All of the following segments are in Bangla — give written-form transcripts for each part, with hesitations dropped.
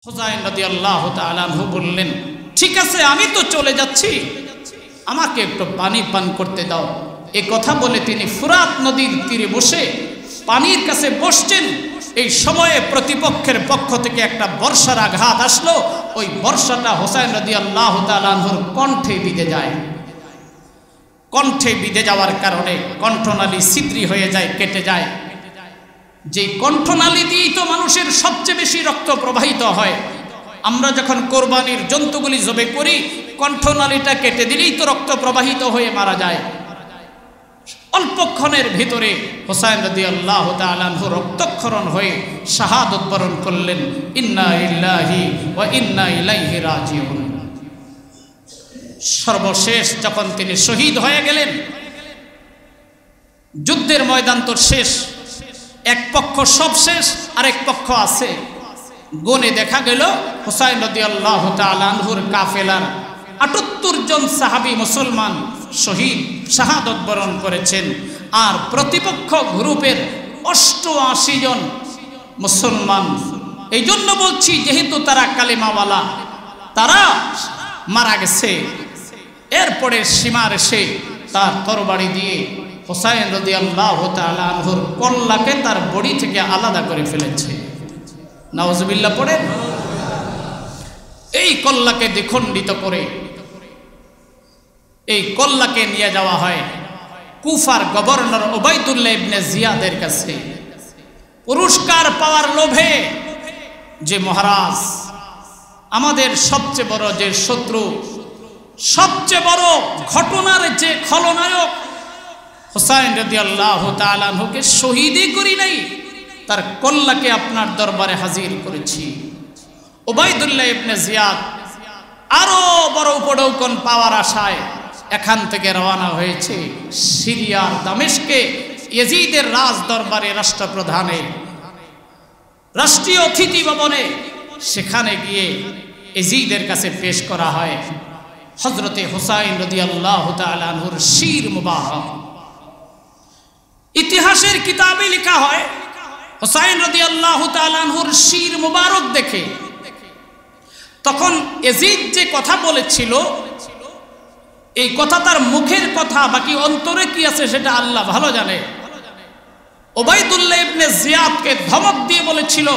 হুসাইন রাদিয়াল্লাহু তাআলা আনহু বললেন, ঠিক আছে আমি তো চলে যাচ্ছি, আমাকে একটু পানি পান করতে দাও। এ কথা বলে তিনি ফুরাত নদীর তীরে বসে পানির কাছে বসছেন। এই সময়ে প্রতিপক্ষের পক্ষ থেকে একটা বর্ষার আঘাত আসলো। ওই বর্ষাটা হুসাইন রাদিয়াল্লাহু তাআলা আনহুর কণ্ঠে বিঁধে যায়। কণ্ঠে বিঁধে যাওয়ার কারণে কণ্ঠনালী ছিদ্র হয়ে যায়, কেটে যায়। যেই কণ্ঠনালী দিয়েই তো মানুষের সবচেয়ে বেশি রক্ত প্রবাহিত হয়। আমরা যখন কোরবানির জন্তুগুলি জবে করি, কণ্ঠনালীটা কেটে দিলেই তো রক্ত প্রবাহিত হয়ে মারা যায়। অল্পক্ষণের ভিতরে হুসাইন রাদিয়াল্লাহু তাআলা আনহু রক্তক্ষরণ হয়ে শাহাদাত বরণ করলেন। ইন্না লিল্লাহি ওয়া ইন্না ইলাইহি রাজিউন। সর্বশেষ যখন তিনি শহীদ হয়ে গেলেন, যুদ্ধের ময়দান তো শেষ, এক পক্ষ সব শেষ, আরেক পক্ষ আছে। গনে দেখা গেল হুসাইন রাদিয়াল্লাহু তাআলা আনহুর কাফেলার ৭৮ জন সাহাবী মুসলমান শহীদ শাহাদাত বরণ করেছেন। আর প্রতিপক্ষ গ্রুপের ৮৮ জন মুসলমান। এই জন্য বলছি, যেহেতু তারা কালিমাওয়ালা, তারা মারা গেছে। এরপরে সীমার এসে তার তরবারি দিয়ে হুসাইন রাদিয়াল্লাহু তাআলা আনহুর কল্লাকে তার বডি থেকে আলাদা করে ফেলেছে। নাউজুবিল্লাহ পড়ে। এই কল্লাকে দ্বিখণ্ডিত করে এই কল্লাকে নিয়ে যাওয়া হয় কুফার গভর্নর উবাইদুল্লাহ ইবনে জিয়াদের কাছে। পুরস্কার পাওয়ার লোভে, যে মহারাজ আমাদের সবচেয়ে বড় যে শত্রু, সবচেয়ে বড় ঘটনার যে খলনায়ক হুসাইন রাদিয়াল্লাহু তাআলা আনহুকে শহীদই করি নাই, তার কল্লাকে আপনার দরবারে হাজির করেছি। উবাইদুল্লাহ ইবনে জিয়াদ আরো বড় উপঢৌকন পাওয়ার আশায় এখান থেকে রওনা হয়েছে সিরিয়ার দামেস্কে ইয়াজিদের রাজ দরবারে, রাষ্ট্রপ্রধানে, রাষ্ট্রীয় অতিথি ভবনে। সেখানে গিয়ে ইয়াজিদের কাছে পেশ করা হয় হযরতে হুসাইন রাদিয়াল্লাহু তাআলা আনহুর শির মুবারক। ইতিহাসের কিতাবে লেখা হয়, হুসাইন রাদিয়াল্লাহু তাআলা আনহুর শির মুবারক দেখে তখন ইয়াজিদ যে কথা বলেছিল, এই কথা তার মুখের কথা, বাকি অন্তরে কি আছে সেটা আল্লাহ ভালো জানে। উবাইদুল্লাহ ইবনে জিয়াদকে ধমক দিয়ে বলেছিল,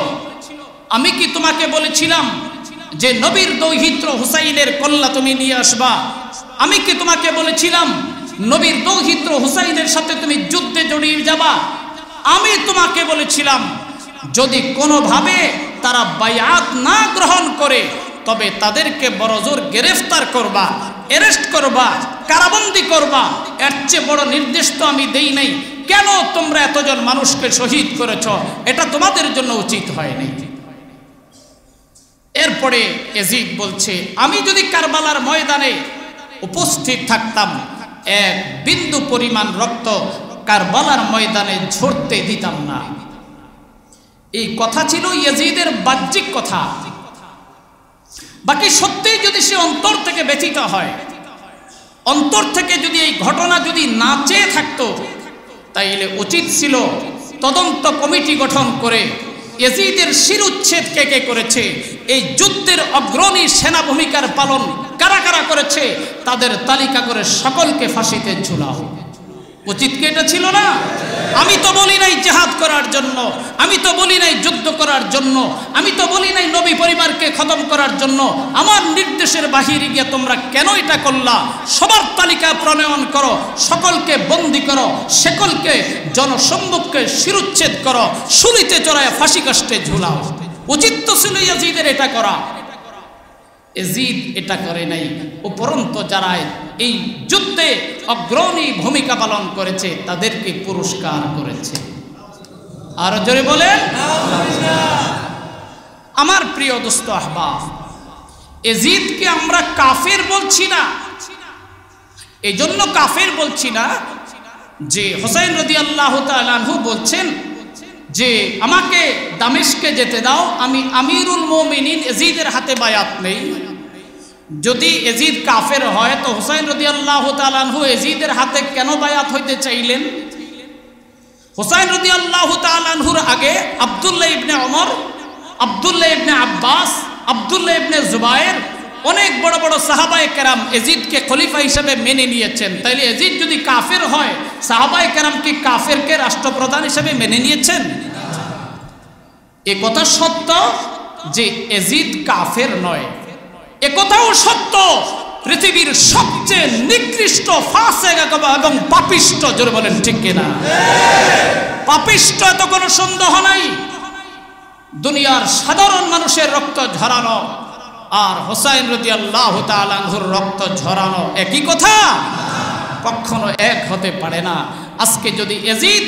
আমি কি তোমাকে বলেছিলাম যে নবীর দৌহিত্র হুসাইনের কল্লা তুমি নিয়ে আসবা? আমি কি তোমাকে বলেছিলাম নবীর দৌহিত্র হুসাইনের সাথে তুমি যুদ্ধে জড়িয়ে যাবা? আমি তোমাকে বলেছিলাম যদি কোনোভাবে তারা বায়াত না গ্রহণ করে তবে তাদেরকে বড়জোর গ্রেফতার করবা, অ্যারেস্ট করবা, কারাবন্দী করবা। এর চেয়ে বড় নির্দেশ তো আমি দেই নাই। কেন তোমরা এতজন মানুষকে শহীদ করেছ? এটা তোমাদের জন্য উচিত হয়নি। এরপরে ইয়াজিদ বলছে, আমি যদি কারবালার ময়দানে উপস্থিত থাকতাম, এক বিন্দু পরিমাণ রক্ত কারবালার ময়দানে ঝরতে দিতাম না। এই কথা ছিল ইয়াজিদের বাহ্যিক কথা। বাকি সত্যিই যদি সে অন্তর থেকে ব্যথিত হয়, অন্তর থেকে যদি এই ঘটনা যদি না চেয়ে থাকতো, তাইলে উচিত ছিল তদন্ত কমিটি গঠন করে ইয়াজিদের শিরুচ্ছেদ কে কে করেছে, এই যুদ্ধের অগ্রণী সেনা ভূমিকার পালন কারা কারা করেছে, তাদের তালিকা করে সকলকে ফাঁসিতে ঝুলাও। উচিত কি এটা ছিল না? আমি তো বলি নাই জিহাদ করার জন্য, আমি তো বলি নাই যুদ্ধ করার জন্য, আমি তো বলি নাই নবী পরিবারকে খতম করার জন্য। আমার নির্দেশের বাহিরে গিয়ে তোমরা কেন এটা করলা? সবার তালিকা প্রণয়ন করো, সকলকে বন্দী করো, সকলকে জনসম্মুখে শিরুচ্ছেদ করো, শুলিতে চড়ায় ফাঁসি কাষ্টে ঝুলাও। উচিত তো ছিল ইয়াজিদের এটা করা। ইয়াজিদ এটা করে নাই। উপরন্তু যারা এই যুদ্ধে অগ্রণী ভূমিকা পালন করেছে তাদেরকে পুরস্কার করেছে। আর জোরে বলেন আমার প্রিয় দোস্ত আহবাব, ইয়াজিদকে আমরা কাফের বলছি না। এই জন্য কাফের বলছি না যে হুসাইন রাদিয়াল্লাহু তাআলা আনহু বলছেন যে আমাকে দামেস্কে যেতে দাও, আমি আমিরুল মুমিনিন ইয়াজিদের হাতে বায়াত নেই। যদি ইয়াজিদ কাফের হয় তো হুসাইন রাদিয়াল্লাহু তাআলা আনহু ইয়াজিদের হাতে কেন বায়াত হইতে চাইলেন? হুসাইন রাদিয়াল্লাহু তাআলা আনহুর আগে আব্দুল্লাহ ইবনে ওমর, আব্দুল্লাহ ইবনে আব্বাস আব্দুল্লাহ ইবনে জুবায়ের অনেক বড় বড় সাহাবায়ে কেরাম ইয়াজিদকে খলিফা হিসেবে মেনে নিয়েছেন। তাইলে ইয়াজিদ যদি কাফের হয়, সাহাবায়ে কেরাম কি কাফেরকে রাষ্ট্রপ্রধান হিসেবে মেনে নিয়েছেন? এ কথা সত্য যে ইয়াজিদ কাফের নয়, এ কথাও সত্য পৃথিবীর সবচেয়ে নিকৃষ্ট ফাসিক এবং পাপিষ্ট, জোরে বলেন ঠিক কিনা? পাপিষ্ট তো কোনো সন্দেহ নাই। দুনিয়ার সাধারণ মানুষের রক্ত ঝরানো আর হুসাইন রাদিয়াল্লাহু তাআলা আনহুর রক্ত ঝরানো একই কথা? কখনো এক হতে পারে না। আজকে যদি ইয়াজিদ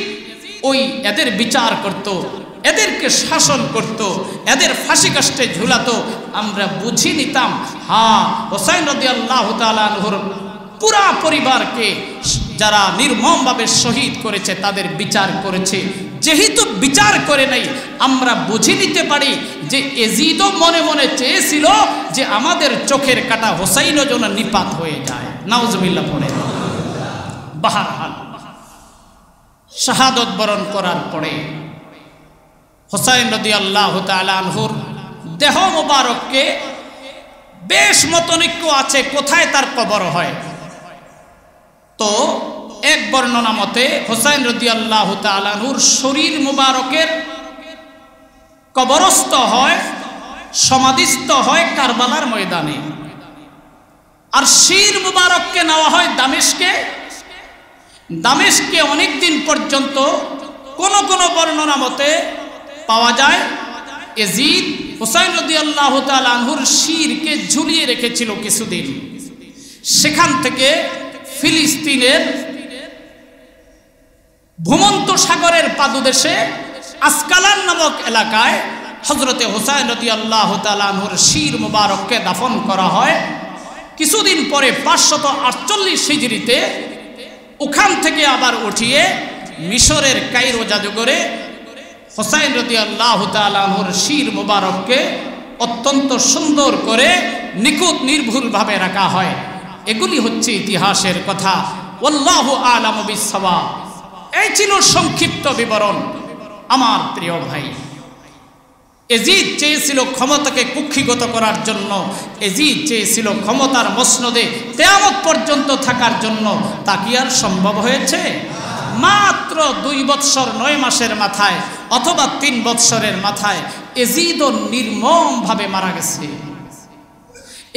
এদের বিচার করত, এদেরকে শাসন করত, এদের ফাঁসি কাষ্টে ঝুলাতো, আমরা বুঝি নিতাম হ্যাঁ হুসাইন রাদিয়াল্লাহু তাআলা আনহুর পুরা পরিবারকে যারা নির্মমভাবে শহীদ করেছে তাদের বিচার করেছে। যেহেতু বিচার করে নাই, আমরা বুঝে নিতে পারি যে ইয়াজিদও মনে মনে চেয়েছিল যে আমাদের চোখের কাটা হুসাইনও যেন নিপাত হয়ে যায়। নাউজুবিল্লাহ পড়ে। বাহরহাল শাহাদত বরণ করার পরে হুসাইন রাদিয়াল্লাহু তাআলা আনহুর দেহ মোবারককে বেশ মতনৈক্য আছে কোথায় তার কবর হয়। তো এক বর্ণনা মতে হুসাইন রাদিয়াল্লাহু তাআলা আনহুর শরীর মুবারকের কবরস্থ হয়, সমাধিস্থ হয় কারবালার ময়দানে, আর শির মুবারককে নেওয়া হয় দামেস্কে। দামেস্কে অনেকদিন পর্যন্ত কোন কোন বর্ণনা মতে পাওয়া যায় ইয়াজিদ হুসাইন রাদিয়াল্লাহু তাআলা আনহুর শিরকে ঝুলিয়ে রেখেছিল কিছুদিন। সেখান থেকে ফিলিস্তিনের ভূমন্ত সাগরের পাদদেশে আসকালান নামক এলাকায় হযরতে হুসাইন রাদিয়াল্লাহু তাআলা আনহুর শির মুবারককে দাফন করা হয়। কিছুদিন পরে 548 হিজরিতে ওখান থেকে আবার উঠিয়ে মিশরের কায়রো জাদুঘরে হুসাইন রাদিয়াল্লাহু তাআলা আনহুর শির মুবারককে অত্যন্ত সুন্দর করে নিখুঁত নির্ভুলভাবে রাখা হয়। এগুলি হচ্ছে ইতিহাসের কথা। আল্লাহু আ'লামু বিস-সাওয়াব। এই ছিল সংক্ষিপ্ত বিবরণ। আমার প্রিয় ভাই, ইয়াজিদ চেয়েছিল ক্ষমতাকে কুক্ষিগত করার জন্য, ইয়াজিদ চেয়েছিল ক্ষমতার মসনদে কিয়ামত পর্যন্ত থাকার জন্য। তা কি আর সম্ভব হয়েছে? মাত্র 2 বৎসর 9 মাসের মাথায় অথবা 3 বৎসরের মাথায় ইয়াজিদও নির্মমভাবে মারা গেছে।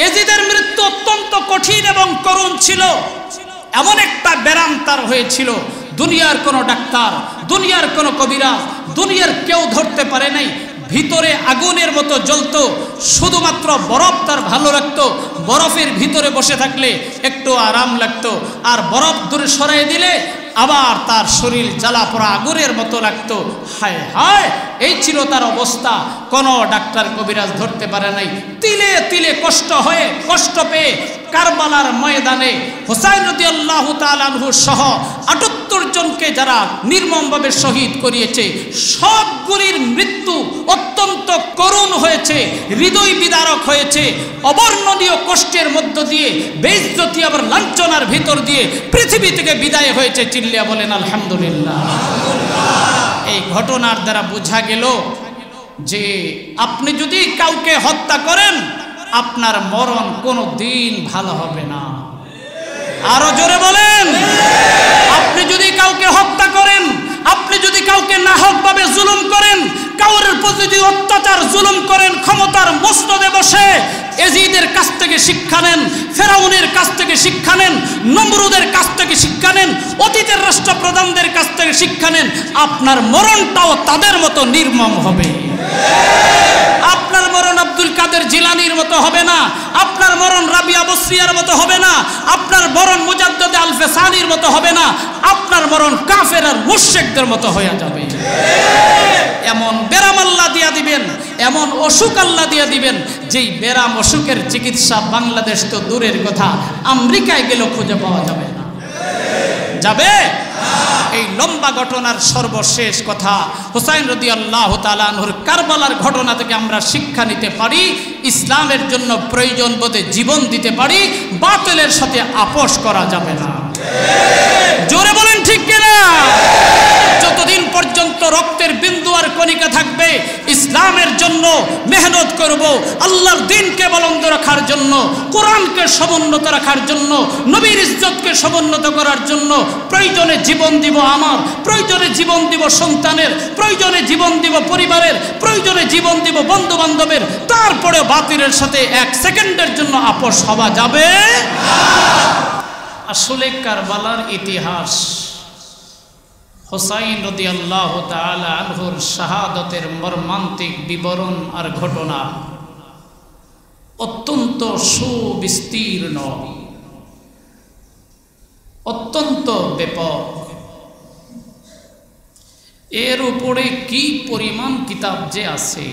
ইয়াজিদের মৃত্যু অত্যন্ত কঠিন এবং করুণ ছিল। এমন একটা ব্যারাম তার হয়েছিল, দুনিয়ার কোনো ডাক্তার, দুনিয়ার কোনো কবিরাজ, দুনিয়ার কেউ ধরতে পারে নাই। ভিতরে আগুনের মতো জ্বলতো, শুধুমাত্র বরফ তার ভালো লাগতো। বরফের ভিতরে বসে থাকলে একটু আরাম লাগতো, আর বরফ দূরে সরাই দিলে আবার তার শরীর জ্বালা পোড়া আগুনের মতো লাগতো। হায় হায়, এই ছিল তার অবস্থা। কোনো ডাক্তার কবিরাজ ধরতে পারে নাই। তিলে তিলে কষ্ট পেয়ে কারবালার ময়দানে হুসাইন রাদিয়াল্লাহু তাআলা আনহু সহ ৭৮ জনকে যারা নির্মমভাবে শহীদ করিয়েছে, সবগুলির মৃত্যু অত্যন্ত করুণ হয়েছে, হৃদয় বিদারক হয়েছে। অবর্ণনীয় কষ্টের মধ্য দিয়ে, বেইজ্জতি আবার লাঞ্ছনার ভিতর দিয়ে পৃথিবী থেকে বিদায় হয়েছে। চিল্লিয়া বলেন আলহামদুলিল্লাহ। এই ঘটনার দ্বারা বোঝা গেল যে আপনি যদি কাউকে হত্যা করেন, আপনার মরণ কোনো দিন ভালো হবে না। আরো জোরে বলেন। আপনি যদি কাউকে হত্যা করেন, আপনি যদি কাউকে নাহকভাবে জুলুম করেন, কাউরের প্রতি যদি অত্যাচার জুলুম করেন, ক্ষমতার মসনদে বসে ইয়াজিদের কাছ থেকে শিক্ষা নেন, ফেরাউনের কাছ থেকে শিক্ষা নেন, নমরুদের কাছ থেকে শিক্ষা নেন, অতীতের রাষ্ট্রপ্রধানদের কাছ থেকে শিক্ষা নেন, আপনার মরণটাও তাদের মতো নির্মম হবে। আপনার মরণ আব্দুল কাদের জিলানীর মতো হবে না, আপনার মরণ রাবিয়া বসরিয়ার মতো হবে না, আপনার মরণ মুজাদ্দিদ আল-ফিসানির মতো হবে না, আপনার মরণ কাফের আর মুশরিকদের মতো হয়ে যাবে। এমন বেরাম আল্লাহ দিয়া দিবেন, এমন অসুখ আল্লাহ দিয়া দিবেন, যেই বেরাম অসুখের চিকিৎসা বাংলাদেশ তো দূরের কথা, আমেরিকায় গেলেও খুঁজে পাওয়া যাবে না। যাবে? এই লম্বা ঘটনার সর্বশেষ কথা, হুসাইন রাদিয়াল্লাহু তাআলা আনহুর কারবালার ঘটনা থেকে আমরা শিক্ষা নিতে পারি, ইসলামের জন্য প্রয়োজন বোধে জীবন দিতে পারি, বাতিলের সাথে আপোষ করা যাবে না। জোরে বলেন ঠিক। ঠিক কিনা? যতদিন পর্যন্ত রক্তের বিন্দু আর কণিকা থাকবে ইসলামের জন্য মেহনত করব, আল্লাহর দ্বীনকে বুলন্দ রাখার জন্য, কোরআনকে সমুন্নত রাখার জন্য, নবীর ইজ্জতকে সমুন্নত করার জন্য। প্রয়োজনে জীবন দিব আমার, প্রয়োজনে জীবন দিব সন্তানের, প্রয়োজনে জীবন দিব পরিবারের, প্রয়োজনে জীবন দিব বন্ধু বান্ধবের। তারপরে বাতিলের সাথে এক সেকেন্ডের জন্য আপোষ হওয়া যাবে না। আসলে কারবালার ইতিহাস, হুসাইন রাদিয়াল্লাহু তাআলা আনহুর শাহাদাতের মর্মান্তিক বিবরণ আর ঘটনা অত্যন্ত সুবিস্তীর্ণ, অত্যন্ত ব্যাপক। এর উপরে কি পরিমাণ কিতাব যে আছে।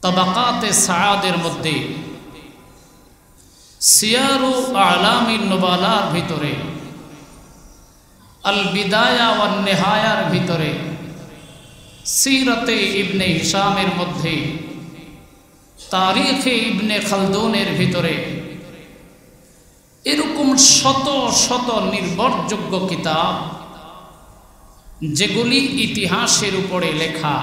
তাবাকাতে সাআদের মধ্যে সিয়ারু আলামিন নুবালার ভিতরে, আল বিদায়া ওয়ান নিহায়ার ভিতরে, সিরাতে ইবনে হিশামের মধ্যে, তারিখে ইবনে খালদুনের ভিতরে এরকম শত শত নির্ভরযোগ্য কিতাব যেগুলি ইতিহাসের উপরে লেখা,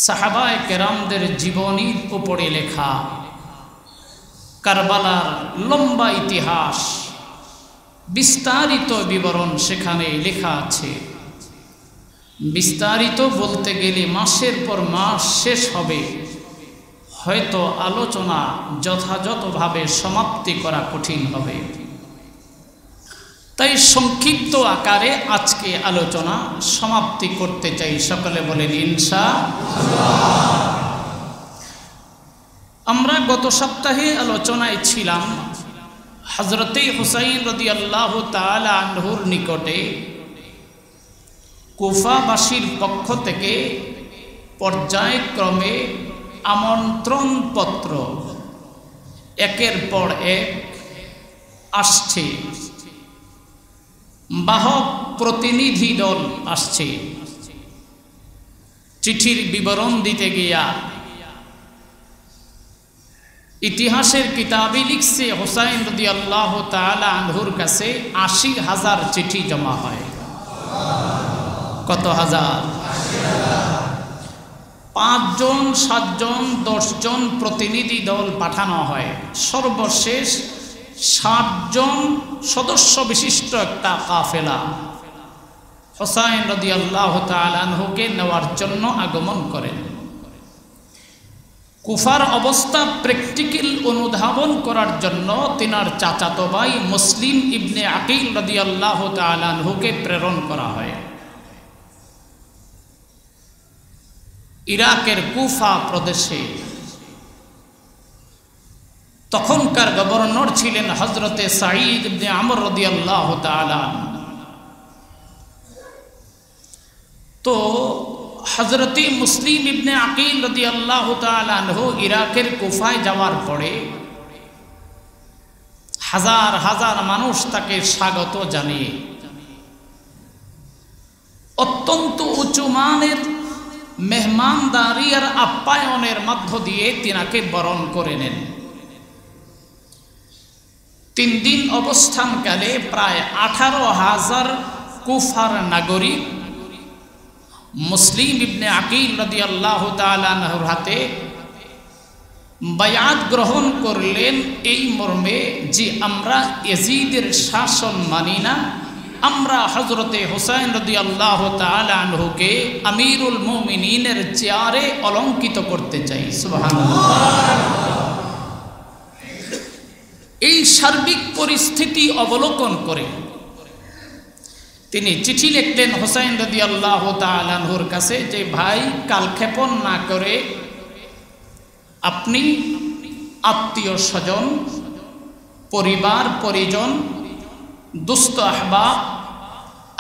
সাহাবায়ে কেরামদের জীবনীর উপরে লেখা। কারবালার লম্বা ইতিহাস, বিস্তারিত বিবরণ সেখানে লেখা আছে। বিস্তারিত বলতে গেলে মাসের পর মাস শেষ হবে, হয়তো আলোচনা যথাযথভাবে সমাপ্তি করা কঠিন হবে। তাই সংক্ষিপ্ত আকারে আজকে আলোচনা সমাপ্তি করতে চাই। সকলে বলেন ইনশাআল্লাহ। আমরা গত সপ্তাহে আলোচনায় ছিলাম হযরতে হুসাইন রাদিয়াল্লাহু তাআলা আনহুর নিকটে কুফাবাসীর পক্ষ থেকে পর্যায়ক্রমে আমন্ত্রণ পত্র একের পর এক আসছে, বাহক প্রতিনিধি দল আসছে। চিঠির বিবরণ দিতে গিয়া ইতিহাসের কিতাবে লিখছে হুসাইন রাদিয়াল্লাহু তাআলা আনহুর কাছে ৮০,০০০ চিঠি জমা হয়। কত হাজার? ৫ জন, ৭ জন, ১০ জন প্রতিনিধি দল পাঠানো হয়। সর্বশেষ ৬০ জন সদস্য বিশিষ্ট একটা কাফেলা হুসাইন রাদিয়াল্লাহু তাআলা আনহুকে নেওয়ার জন্য আগমন করেন। কুফার অবস্থা প্র্যাকটিক্যাল অনুধাবন করার জন্য তিনার চাচাতো ভাই মুসলিম ইবনে আকিল রাদিয়াল্লাহু তাআলা আনহুকে প্রেরণ করা হয়। ইরাকের কুফা প্রদেশে তখনকার গভর্নর ছিলেন হযরতে সাঈদ ইবনে আমর রাদিয়াল্লাহু তাআলা। তো হযরতে মুসলিম ইবনে আকিল রাদিয়াল্লাহু তাআলা আনহু ইরাকের কুফায় যাওয়ার পরে হাজার হাজার মানুষ তাকে স্বাগত জানিয়ে অত্যন্ত উঁচু মানের মেহমানদারি আর আপ্যায়নের মধ্য দিয়ে তিনাকে বরণ করে নেন। ৩ দিন অবস্থানকালে প্রায় ১৮,০০০ কুফার নাগরিক মুসলিম ইবনে আকিল রাদিয়াল্লাহু তাআলা আনহুর হাতে বায়াত গ্রহণ করলেন এই মর্মে যে আমরা ইয়াজিদের শাসন মানি না, আমরা হযরতে হুসাইন রাদিয়াল্লাহু তাআলা আনহুকে আমিরুল মুমিনিনের চেয়ারে অলঙ্কিত করতে চাই। সুবহানাল্লাহ। এই সার্বিক পরিস্থিতি অবলোকন করে তিনি চিঠি লিখলেন হুসাইন রাদিয়াল্লাহু তাআলা আনহুর কাছে যে ভাই, কালক্ষেপণ না করে আপনি আত্মীয় স্বজন, পরিবার পরিজন, দুস্থ আহবাব,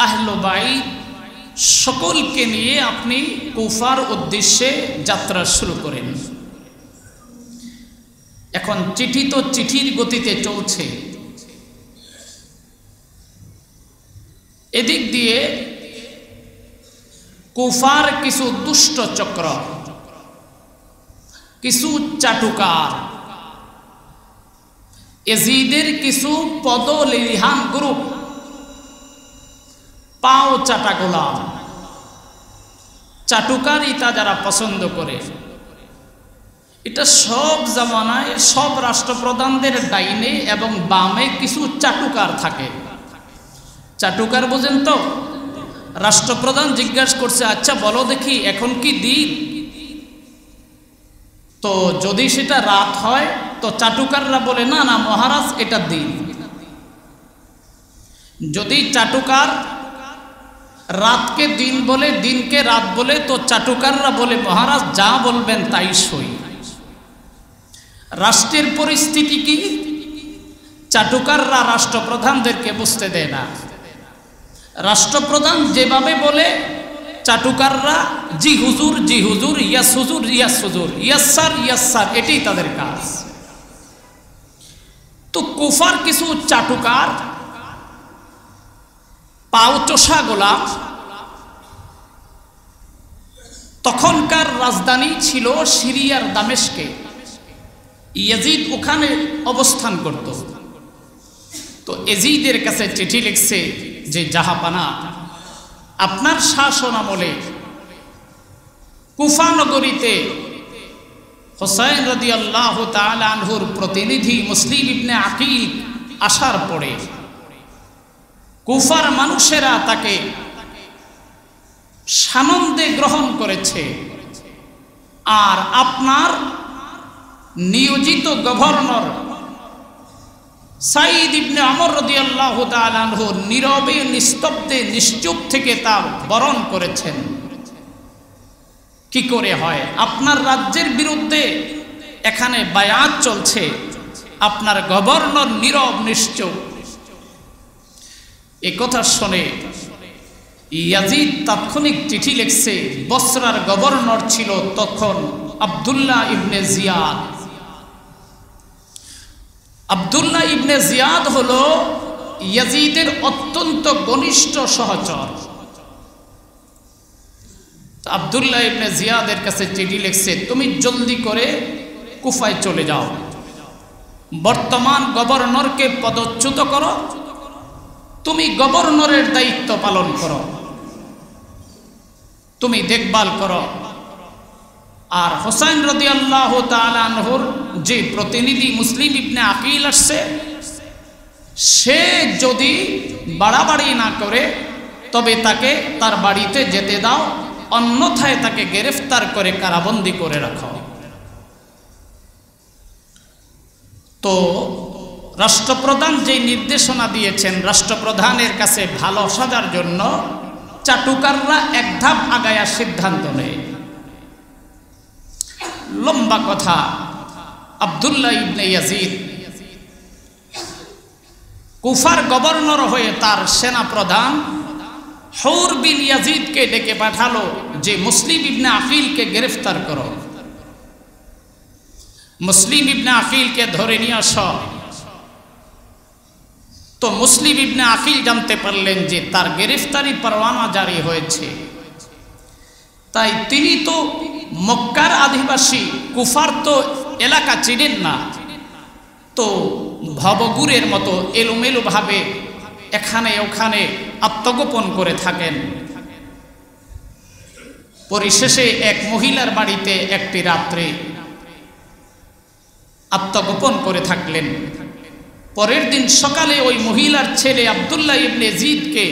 আহলে বাইত সকলকে নিয়ে আপনি কুফার উদ্দেশ্যে যাত্রা শুরু করেন। এখন চিঠি তো চিঠির গতিতে চলছে, এদিক দিয়ে কুফার কিছু দুষ্ট চক্র, কিছু চাটুকার, ইয়াজিদের কিছু পদলিহান গ্রুপ পাও চাটা গোলাম, চাটুকারিতা যারা পছন্দ করে, এটা সব জামানায় সব রাষ্ট্রপ্রধানদের ডাইনে এবং বামে কিছু চাটুকার থাকে। চাটুকার বোঝেন তো? রাষ্ট্রপ্রধান জিজ্ঞাসা করছে, আচ্ছা বলো দেখি এখন কি দিন? তো যদি সেটা রাত হয় তো চাটুকাররা বলে না না মহারাজ এটা দিন। যদি চাটুকার রাতকে দিন বলে, দিনকে রাত বলে, তো চাটুকাররা বলে মহারাজ যা বলবেন তাই সই। রাষ্ট্রের পরিস্থিতি কি? চাটুকাররা রাষ্ট্রপ্রধানদেরকে বুঝতে দেয় না। রাষ্ট্রপ্রধান যেভাবে বলে চাটুকাররা জি হুজুর, জি হুজুর, ইয়াস হুজুর, ইয়াস হুজুর, ইয়াস স্যার, ইয়াস স্যার, এটাই তাদের কাজ। তো কুফার কিছু চাটুকার পাউচোষা গোলাম, তখনকার রাজধানী ছিল সিরিয়ার দামেস্কে। ইয়াজিদ ওখানে অবস্থান করত। তো এজিদের কাছে চিঠি লিখছে যে জাহাপানা, আপনার শাসন আমলে কুফা নগরীতে হুসাইন রাদিয়াল্লাহু তাআলা আনহুর প্রতিনিধি মুসলিম ইবনে আকিল আসার পরে কুফার মানুষেরা তাকে সানন্দে গ্রহণ করেছে, আর আপনার নিয়োজিত গভর্নর সাইদ ইবনে ওমর রাদিয়াল্লাহু তাআলা আনহু নীরবে নিস্তব্ধে নিশ্চুপ থেকে তা বরণ করেছেন। কি করে হয়? আপনার রাজ্যের বিরুদ্ধে এখানে বায়াত চলছে, আপনার গভর্নর নীরব নিশ্চুপ। এ কথা শুনে ইয়াজিদ তাৎক্ষণিক চিঠি লিখছে। বসরার গভর্নর ছিল তখন আব্দুল্লাহ ইবনে জিয়াদ। আব্দুল্লাহ ইবনে জিয়াদ হলো ইয়াজিদের অত্যন্ত ঘনিষ্ঠ সহচর। আব্দুল্লাহ ইবনে জিয়াদের কাছে চিঠি লিখছে, তুমি জলদি করে কুফায় চলে যাও, বর্তমান গভর্নরকে পদচ্যুত করো, তুমি গভর্নরের দায়িত্ব পালন করো, তুমি দেখভাল করো। আর হুসাইন রাদিয়াল্লাহু তাআলা আনহুর যে প্রতিনিধি মুসলিম ইবনে আকিল আসছে, সে যদি বাড়াবাড়ি না করে তবে তাকে তার বাড়িতে যেতে দাও, অন্যথায় তাকে গ্রেফতার করে কারাবন্দী করে রাখো। তো রাষ্ট্রপ্রধান যে নির্দেশনা দিয়েছেন, রাষ্ট্রপ্রধানের কাছে ভালো সাজার জন্য চাটুকাররা এক ধাপ আগায়া সিদ্ধান্ত নেয়। লম্বা কথা, আব্দুল্লাহ ইবনে ইয়াজিদ কুফার গভর্নর হয়ে তার সেনা প্রধান হুর বিন ইয়াজিদকে ডেকে পাঠালো যে মুসলিম ইবনে আকিলকে গ্রেফতার করো, মুসলিম ইবনে আকিলকে ধরে নিয়ে আসো। তো মুসলিম ইবনে আকিল জানতে পারলেন যে তার গ্রেফতারি পরোয়ানা জারি হয়েছে। তাই তিনি তো মক্কার আদিবাসী, কুফার তো এলাকা চিনেন না, তো ভবগুরের মতো এলোমেলো ভাবে এখানে ওখানে আত্মগোপন করে থাকেন। পরিশেষে এক মহিলার বাড়িতে একটি রাত্রে আত্মগোপন করে থাকলেন। পরের দিন সকালে ওই মহিলার ছেলে আব্দুল্লাহ ইবনে ইয়াজিদকে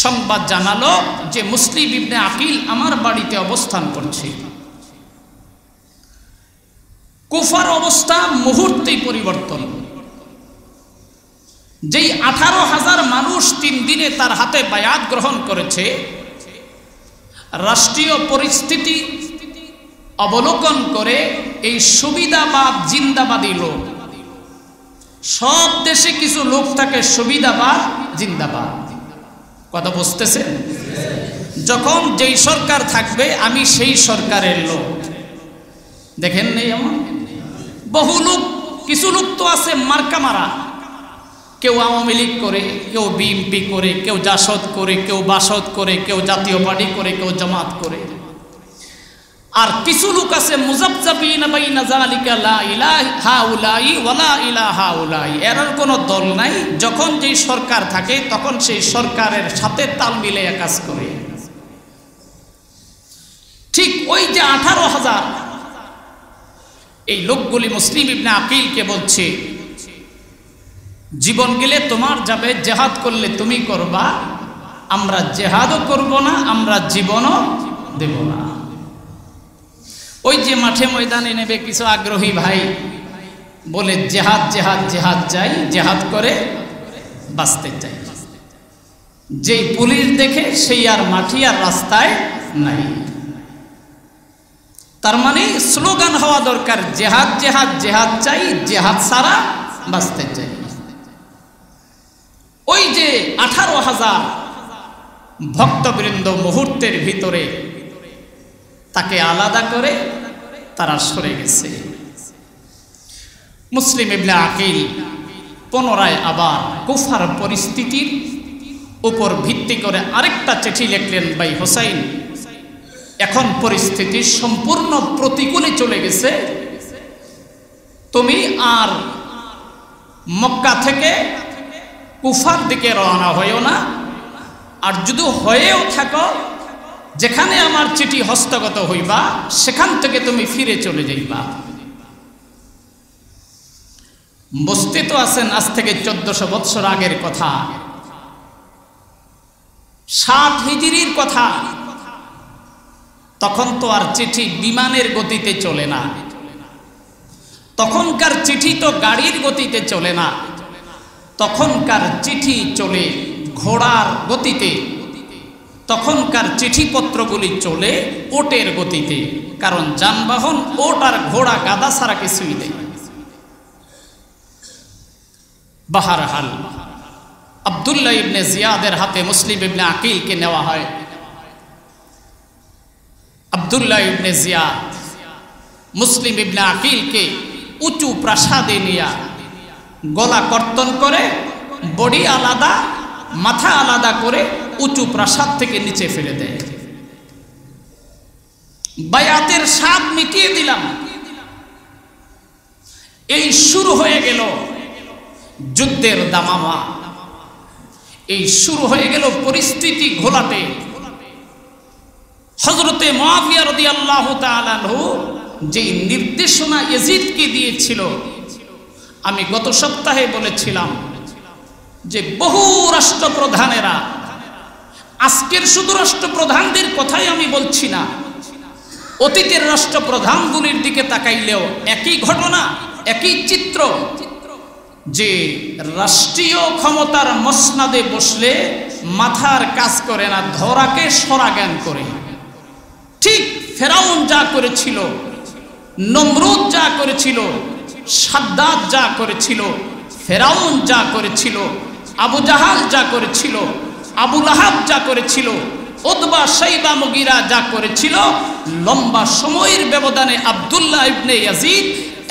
সংবাদ জানালো যে মুসলিম ইবনে আকিল আমার বাড়িতে অবস্থান করছে। কুফার অবস্থা মুহূর্তেই পরিবর্তন। যেই 18,000 মানুষ 3 দিনে তার হাতে বায়াত গ্রহণ করেছে, রাষ্ট্রীয় পরিস্থিতি অবলোকন করে এই সুবিধাবাদ জিন্দাবাদী লোক, সব দেশে কিছু লোক থাকে সুবিধাবাদ জিন্দাবাদ, কথা বুঝতেছেন? যখন যেই সরকার থাকবে আমি সেই সরকারের লোক। দেখেন নেই এমন বহু লোক, কিছু লোক তো আছে মার্কা মারা, কেউ আওয়ামী লীগ করে, কেউ বিএনপি করে, কেউ জাসদ করে, কেউ বাসদ করে, কেউ জাতীয় পার্টি করে, কেউ জামাত করে। আর কিছু লোক আছে মুযাবযাবিনা বাইনা যালিকা লা ইলাহা হাউলাই ওয়ালা ইলাহা হাউলাই, এর কোনো দল নাই। যখন যেই সরকার থাকে তখন সেই সরকারের সাথে তাল মিলিয়ে কাজ করে। ঠিক ওই যে 18,000 এই লোকগুলি মুসলিম ইবনে আকিলকে বলছে, জীবন গেলে তোমার যাবে, জিহাদ করলে তুমি করবা, আমরা জিহাদও করব না, আমরা জীবনও দেব না। ওই যে মাঠে ময়দানে নেবে কিছু আগ্রহী ভাই বলে জিহাদ জিহাদ জিহাদ চাই, জিহাদ করে বাঁচতে চাই। যেই পুলিশ দেখে সেই আর মাঠে আর রাস্তায় নাই। তার মানে স্লোগান হওয়া দরকার, জিহাদ জিহাদ জিহাদ চাই, জিহাদ ছাড়া বাঁচতে চাই। ওই যে 18,000 ভক্তবৃন্দ মুহূর্তের ভিতরে তাকে আলাদা করে তারা সরে গেছে। মুসলিম ইবনে আকিল পুনরায় আবার কুফার পরিস্থিতির উপর ভিত্তি করে আরেকটা চিঠি লিখলেন, ভাই হোসাইন, এখন পরিস্থিতি সম্পূর্ণ প্রতিকূলে চলে গেছে, তুমি আর মক্কা থেকে কুফার দিকে রওনা হইও না, আর যদি হয়েও থাকো যেখানে আমার চিঠি হস্তগত হইবা সেখান থেকে তুমি ফিরে চলে যাইবা। বুঝতে তো আছেন আজ থেকে 1400 বৎসর আগের কথা, 60 হিজরির কথা। তখন তো আর চিঠি বিমানের গতিতে চলে না, তখনকার চিঠি তো গাড়ির গতিতে চলে না, তখনকার চিঠি চলে ঘোড়ার গতিতে, তখনকার চিঠিপত্রগুলি চলে ওটের গতিতে, কারণ যানবাহন ওট আর ঘোড়া গাদা ছাড়া কিছুই নেই। বাহারহাল আব্দুল্লাহ ইবনে জিয়াদের হাতে মুসলিম ইবনে আকিলকে নেওয়া হয়। আব্দুল্লাহ ইবনে জিয়াদ মুসলিম ইবনে আকিলকে উঁচু প্রাসাদে নিয়ে গলা কর্তন করে, বডি আলাদা মাথা আলাদা করে উঁচু প্রাসাদ থেকে নিচে ফেলে দেয়। বায়াতের স্বাদ মিটিয়ে দিলাম। এই শুরু হয়ে গেল যুদ্ধের দামামা, এই শুরু হয়ে গেল পরিস্থিতি ঘোলাটে। হযরতে মুআবিয়া রাদিয়াল্লাহু তাআলা আনহু যে নির্দেশনা ইয়াজিদকে দিয়েছিল, আমি গত সপ্তাহে বলেছিলাম যে বহু রাষ্ট্রপ্রধানেরা, আজকের শুধু রাষ্ট্রপ্রধানদের কথাই আমি বলছি না, অতীতের রাষ্ট্রপ্রধানগুলির দিকে তাকাইলেও একই ঘটনা, একই চিত্র, যে রাষ্ট্রীয় ক্ষমতার মসনাদে বসলে মাথার কাজ করে না, ধরাকে সরা জ্ঞান করে। ঠিক ফেরাউন যা করেছিল, নমরুদ যা করেছিল, সাদ্দাত যা করেছিল, ফেরাউন যা করেছিল, আবু জাহাল যা করেছিল, আবু লাহাব যা করেছিল, উতবা শাইবা মুগীরা যা করেছিল, লম্বা সময়ের ব্যবধানে আব্দুল্লাহ ইবনে ইয়াজিদ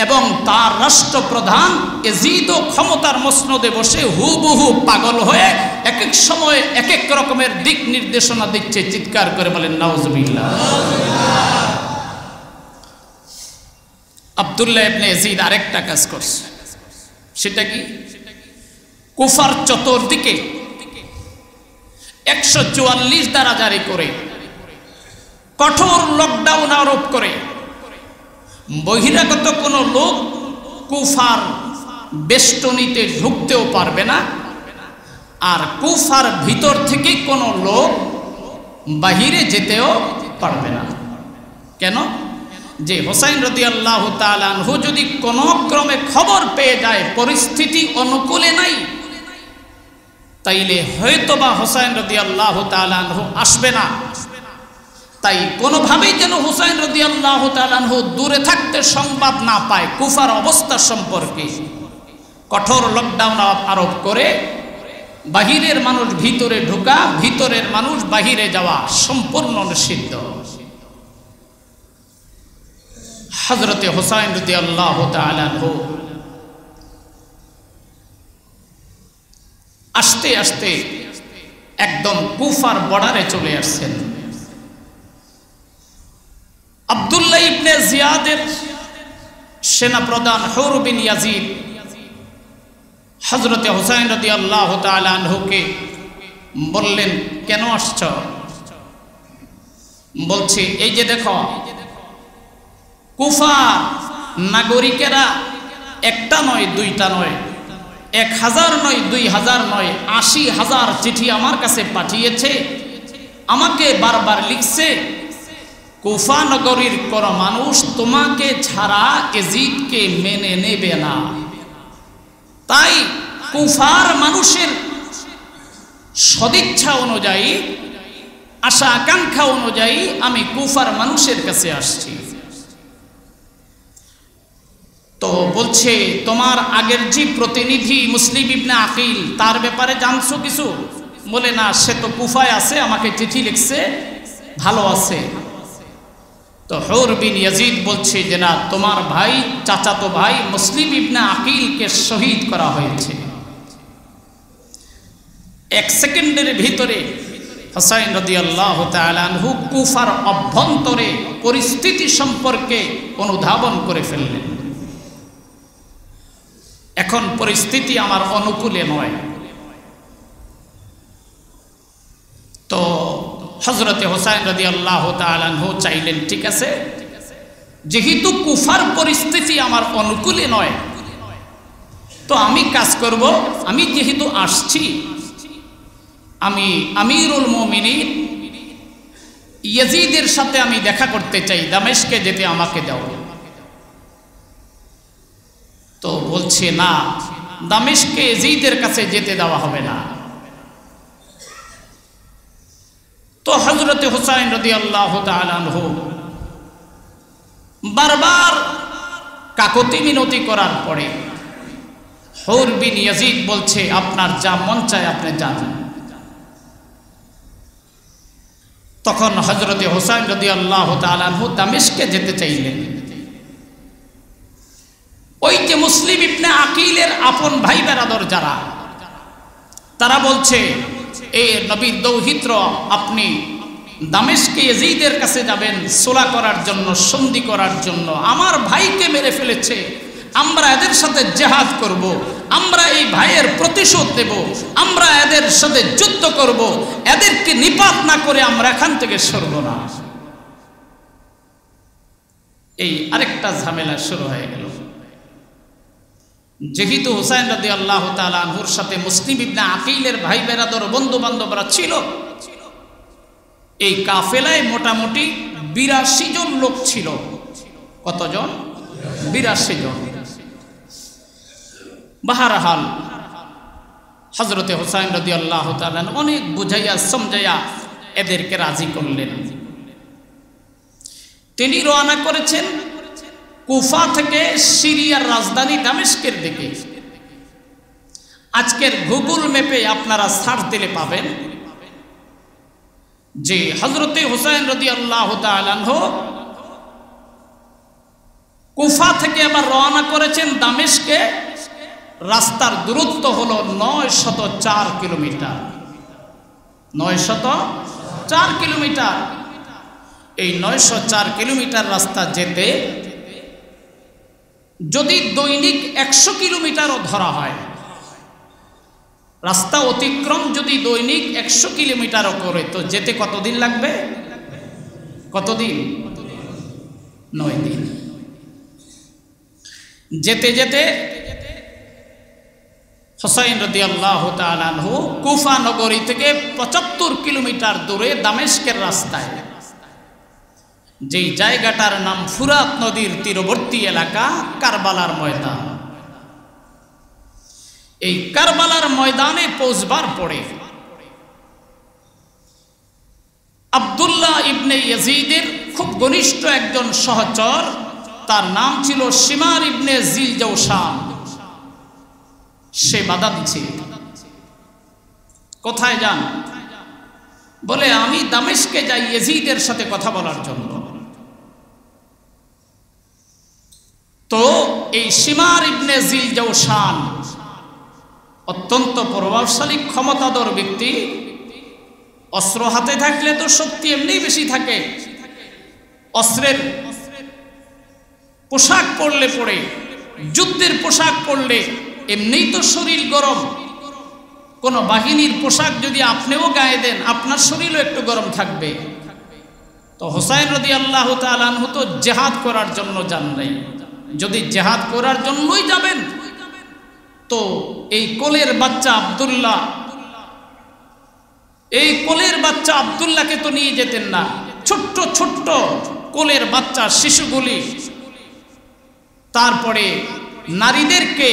এবং তার রাষ্ট্রপ্রধান ইয়াজিদও ক্ষমতার মসনদে বসে হুবহু পাগল হয়ে এক এক সময় এক এক রকমের দিক নির্দেশনা দিচ্ছে। চিৎকার করে বলেন নাউজুবিল্লাহ। আব্দুল্লাহ ইবনে ইয়াজিদ আরেকটা কাজ করছে, সেটা কি? কুফার চতুর্দিকে 144 ধারা জারি করে, কঠোর লকডাউন আরোপ করে, বহিরাগত কোনো লোক কুফার বেষ্টনীতে ঢুকতেও পারবে না, আর কুফার ভিতর থেকে কোনো লোক বাহিরে যেতেও পারবে না। কেন? যে হোসাইন রাদিয়াল্লাহু তাআলা আনহু যদি কোনো ক্রমে খবর পেয়ে যায় পরিস্থিতি অনুকূলে নাই, তাইলে হয়তোবা হোসাইন রাদিয়াল্লাহু তাআলা আনহু আসবে না। তাই কোনোভাবেই যেন হোসাইন রাদিয়াল্লাহু তাআলা আনহু দূরে থাকতে সংবাদ না পায় কুফার অবস্থা সম্পর্কে, কঠোর লকডাউন আরোপ করে বাহিরের মানুষ ভিতরে ঢোকা, ভিতরের মানুষ বাহিরে যাওয়া সম্পূর্ণ নিষিদ্ধ। হযরতে হোসাইন রাদিয়াল্লাহু তাআলা আনহু আস্তে আস্তে একদম কুফার বর্ডারে চলে আসছেন। আব্দুল্লাহ ইবনে জিয়াদের সেনাপ্রধান হুর বিন ইয়াজিদ হযরতে হুসাইন রাদিয়াল্লাহু তাআলা আনহুকে বললেন, কেন আসছ? বলছে, এই যে দেখো, কুফা নাগরিকেরা একটা নয়, দুইটা নয়, 1000 নয়, 2000 নয়, 80,000 চিঠি আমার কাছে পাঠিয়েছে। আমাকে বারবার লিখছে, কুফা নগরীর কোন মানুষ তোমাকে ছাড়া ইয়াজিদকে মেনে নেবে না। তাই কুফার মানুষের সদিচ্ছা অনুযায়ী, আশা আকাঙ্ক্ষা অনুযায়ী আমি কুফার মানুষের কাছে আসছি। তো বলছে, তোমার আগের যে প্রতিনিধি মুসলিম ইবনে আকিল, তার ব্যাপারে জানছো কিছু? বলে, না, সে তো কুফায় আছে, আমাকে চিঠি লিখছে, ভালো আছে। তো হুর বিন ইয়াজিদ বলছে যে না, তোমার ভাই, চাচাতো ভাই মুসলিম ইবনে আকিলকে শহীদ করা হয়েছে। 1 সেকেন্ডের ভিতরে হুসাইন রাদিয়াল্লাহু তাআলা আনহু কুফার অভ্যন্তরে পরিস্থিতি সম্পর্কে অনুধাবন করে ফেললেন। এখন পরিস্থিতি আমার অনুকূলে নয়। তো হযরতে হুসাইন রাদিয়াল্লাহু তাআলা আনহু চাইলেন, ঠিক আছে, যেহেতু কুফার পরিস্থিতি আমার অনুকূলে নয়, তো আমি কাজ করব, আমি যেহেতু আসছি, আমি আমিরুল মুমিনিন ইয়াজিদের সাথে আমি দেখা করতে চাই, দামেস্কে যেতে আমাকে দাও। তো বলছে, না, দামেস্কে ইয়াজিদের কাছে যেতে দেওয়া হবে না। তো হযরতে হুসাইন রাদিয়াল্লাহু তাআলা আনহু বারবার কাকুতি মিনতি করার পরে হুর বিন ইয়াজিদ বলছে, আপনার যা মন চায় আপনি যান। তখন হযরতে হুসাইন রাদিয়াল্লাহু তাআলা আনহু দামেস্কে যেতে চাইলেন। ওই যে মুসলিম ইবনে আকিলের আপন ভাই বেরাদর যারা, তারা বলছে, এই নবীর দৌহিত্র, আপনি দামেস্কে ইয়াজিদের কাছে যাবেন সুলহ করার জন্য, সন্ধি করার জন্য। আমার ভাইকে মেরে ফেলেছে, আমরা এদের সাথে জিহাদ করব, আমরা এই ভাইয়ের প্রতিশোধ দেব, আমরা এদের সাথে যুদ্ধ করব, এদেরকে নিপাত না করে আমরা এখান থেকে সরব না। এই আরেকটা ঝামেলা শুরু হয়ে গেল। যেহেতু হুসাইন রাদিয়াল্লাহু তাআলা আনহুর সাথে মুসলিম ইবনে আকিলের ভাই বেরাদর বন্ধু বান্ধবরা ছিল, এই কাফেলায় মোটামুটি 82 জন লোক ছিল। কতজন? 82 জন। বাহরহাল হযরতে হুসাইন রাদিয়াল্লাহু তাআলা অনেক বুঝাইয়া সমঝাইয়া এদেরকে রাজি করলেন। তিনি রওনা করেছেন কুফা থেকে সিরিয়ার রাজধানী দামেস্কের দিকে। আজকের গুগল ম্যাপে আপনারা সার্চ দিলে পাবেন যে হযরতে হুসাইন রাদিয়াল্লাহু তাআলা আনহু কুফা থেকে আবার রওনা করেছেন দামেস্কে। রাস্তার দূরত্ব হলো 904 কিলোমিটার। 904 কিলোমিটার। এই 904 কিলোমিটার রাস্তা যেতে যদি দৈনিক 100 কিলোমিটারও ধরা হয়, রাস্তা অতিক্রম যদি দৈনিক 100 কিলোমিটারও করে, তো যেতে কতদিন লাগবে? কতদিন? 9 দিন। যেতে যেতে হুসাইন রাদিয়াল্লাহু তাআলা আনহু কুফা নগরী থেকে 75 কিলোমিটার দূরে দামেস্কের রাস্তায়, যেই জায়গাটার নাম ফুরাত নদীর তীরবর্তী এলাকা, কারবালার ময়দান। এই কারবালার ময়দানে পৌঁছবার পরে আব্দুল্লাহ ইবনে ইয়াজিদের খুব ঘনিষ্ঠ একজন সহচর, তার নাম ছিল শিমার ইবনে জিলজাওশান, সে বাধা দিচ্ছে। কোথায় যান? বলে, আমি দামেস্কে যাই ইয়াজিদের সাথে কথা বলার জন্য। তো এই শিমার ইবনে জিলজাওশান অত্যন্ত প্রভাবশালী ক্ষমতাধর ব্যক্তি। অস্ত্র হাতে থাকলে তো শক্তি এমনি বেশি থাকে। অস্ত্রের পোশাক পরলে পরে, যুদ্ধের পোশাক পরলে এমনিই তো শরীর গরম, কোন বাহিনীর পোশাক যদি আপনিও গায়ে দেন আপনার শরীরও একটু গরম থাকবে। তো হুসাইন রাদিয়াল্লাহু তাআলা আনহু তো জিহাদ করার জন্য যান নাই। যদি জিহাদ করার জন্যই যাবেন তো এই কোলের বাচ্চা আব্দুল্লাহ, এই কোলের বাচ্চা আব্দুল্লাহকে তো নিয়ে যেতেন না। ছোট্ট ছোট্ট কোলের বাচ্চা শিশুগুলি, তারপরে নারীদেরকে,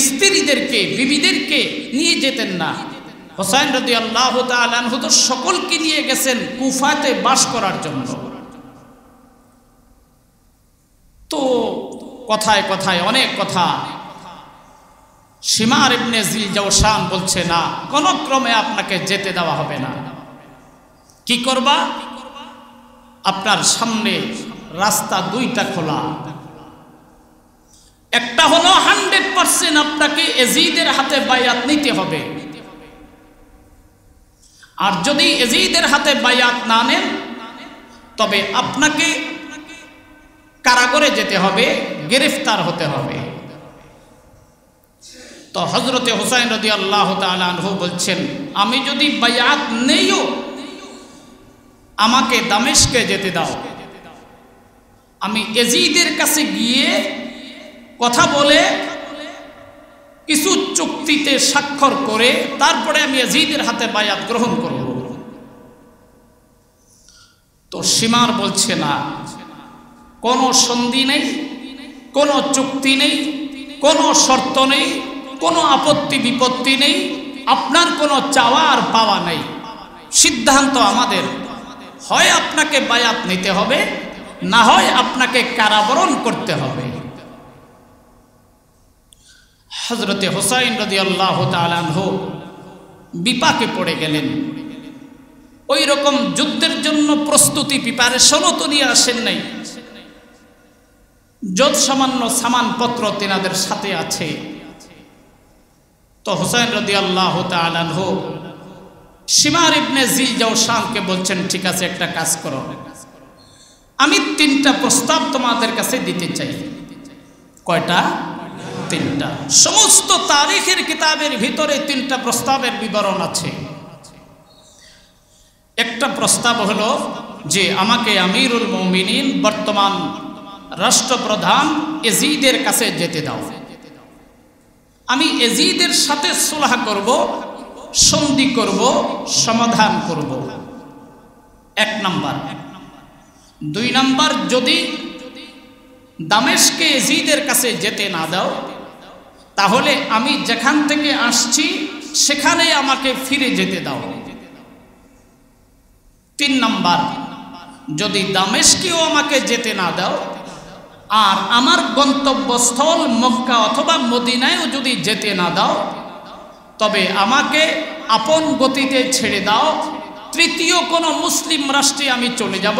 স্ত্রীদেরকে, বিবিদেরকে নিয়ে যেতেন না। হুসাইন রাদিয়াল্লাহু তাআলা আনহু তো সকলকে নিয়ে গেছেন কুফাতে বাস করার জন্য। তো কথায় কথায় অনেক কথা। শিমার ইবনে জিল জাওশান বলছে না, কোন ক্রমে আপনাকে যেতে দেওয়া হবে না। কি করবা? আপনার সামনে রাস্তা দুইটা খোলা। একটা হলো 100% আপনাকে এজিদের হাতে বায়াত নিতে হবে, আর যদি এজিদের হাতে বায়াত না নেন তবে আপনাকে কারাগারে যেতে হবে, গ্রেফতার হতে হবে। তো হযরতে হুসাইন রাদিয়াল্লাহু তাআলা আনহু বলছেন, আমি যদি বায়াত নেইও আমাকে দামেস্কে যেতে দাও, আমি এজিদের কাছে গিয়ে কথা বলে কিছু চুক্তিতে স্বাক্ষর করে তারপরে আমি এজিদের হাতে বায়াত গ্রহণ করব। তো শিমার বলছে না, কোনো সন্ধি নেই, কোনো চুক্তি নেই, কোনো শর্ত নেই, কোনো আপত্তি বিপত্তি নেই, আপনার কোনো চাওয়া আর পাওয়া নেই। সিদ্ধান্ত আমাদের, হয় আপনাকে বায়াত নিতে হবে, না হয় আপনাকে কারাবরণ করতে হবে। হযরতে হুসাইন রাদিয়াল্লাহু তাআলা আনহু বিপাকে পড়ে গেলেন। ওই রকম যুদ্ধের জন্য প্রস্তুতি, প্রিপারেশনও তো নিয়ে আসেন নাই। যত সামান্য সামানপত্র তেনাদের সাথে আছে। তো হুসাইন রাদিয়াল্লাহু তাআলা আনহু শিমার ইবনে জিল জাওশানকে বলছেন, ঠিক আছে, একটা কাজ করো, আমি 3টা প্রস্তাব তোমাদের কাছে দিতে চাই। কয়টা? 3টা। সমস্ত তারিখের কিতাবের ভিতরে 3টা প্রস্তাবের বিবরণ আছে। একটা প্রস্তাব হলো যে আমাকে আমিরুল মুমিনিন, বর্তমান রাষ্ট্রপ্রধান এজিদের কাছে যেতে দাও, আমি এজিদের সাথে সুলহ করব, সন্ধি করব, সমাধান করব। 1 নাম্বার। 2 নাম্বার, যদি দামেস্কে এজিদের কাছে যেতে না দাও তাহলে আমি যেখান থেকে আসছি সেখানে আমাকে ফিরে যেতে দাও। 3 নাম্বার, যদি দামেস্কেও আমাকে যেতে না দাও আর আমার গন্তব্যস্থল মক্কা অথবা মদিনায়ও যদি যেতে না দাও তবে আমাকে আপন গতিতে ছেড়ে দাও। 3য় কোনো মুসলিম রাষ্ট্রে আমি চলে যাব,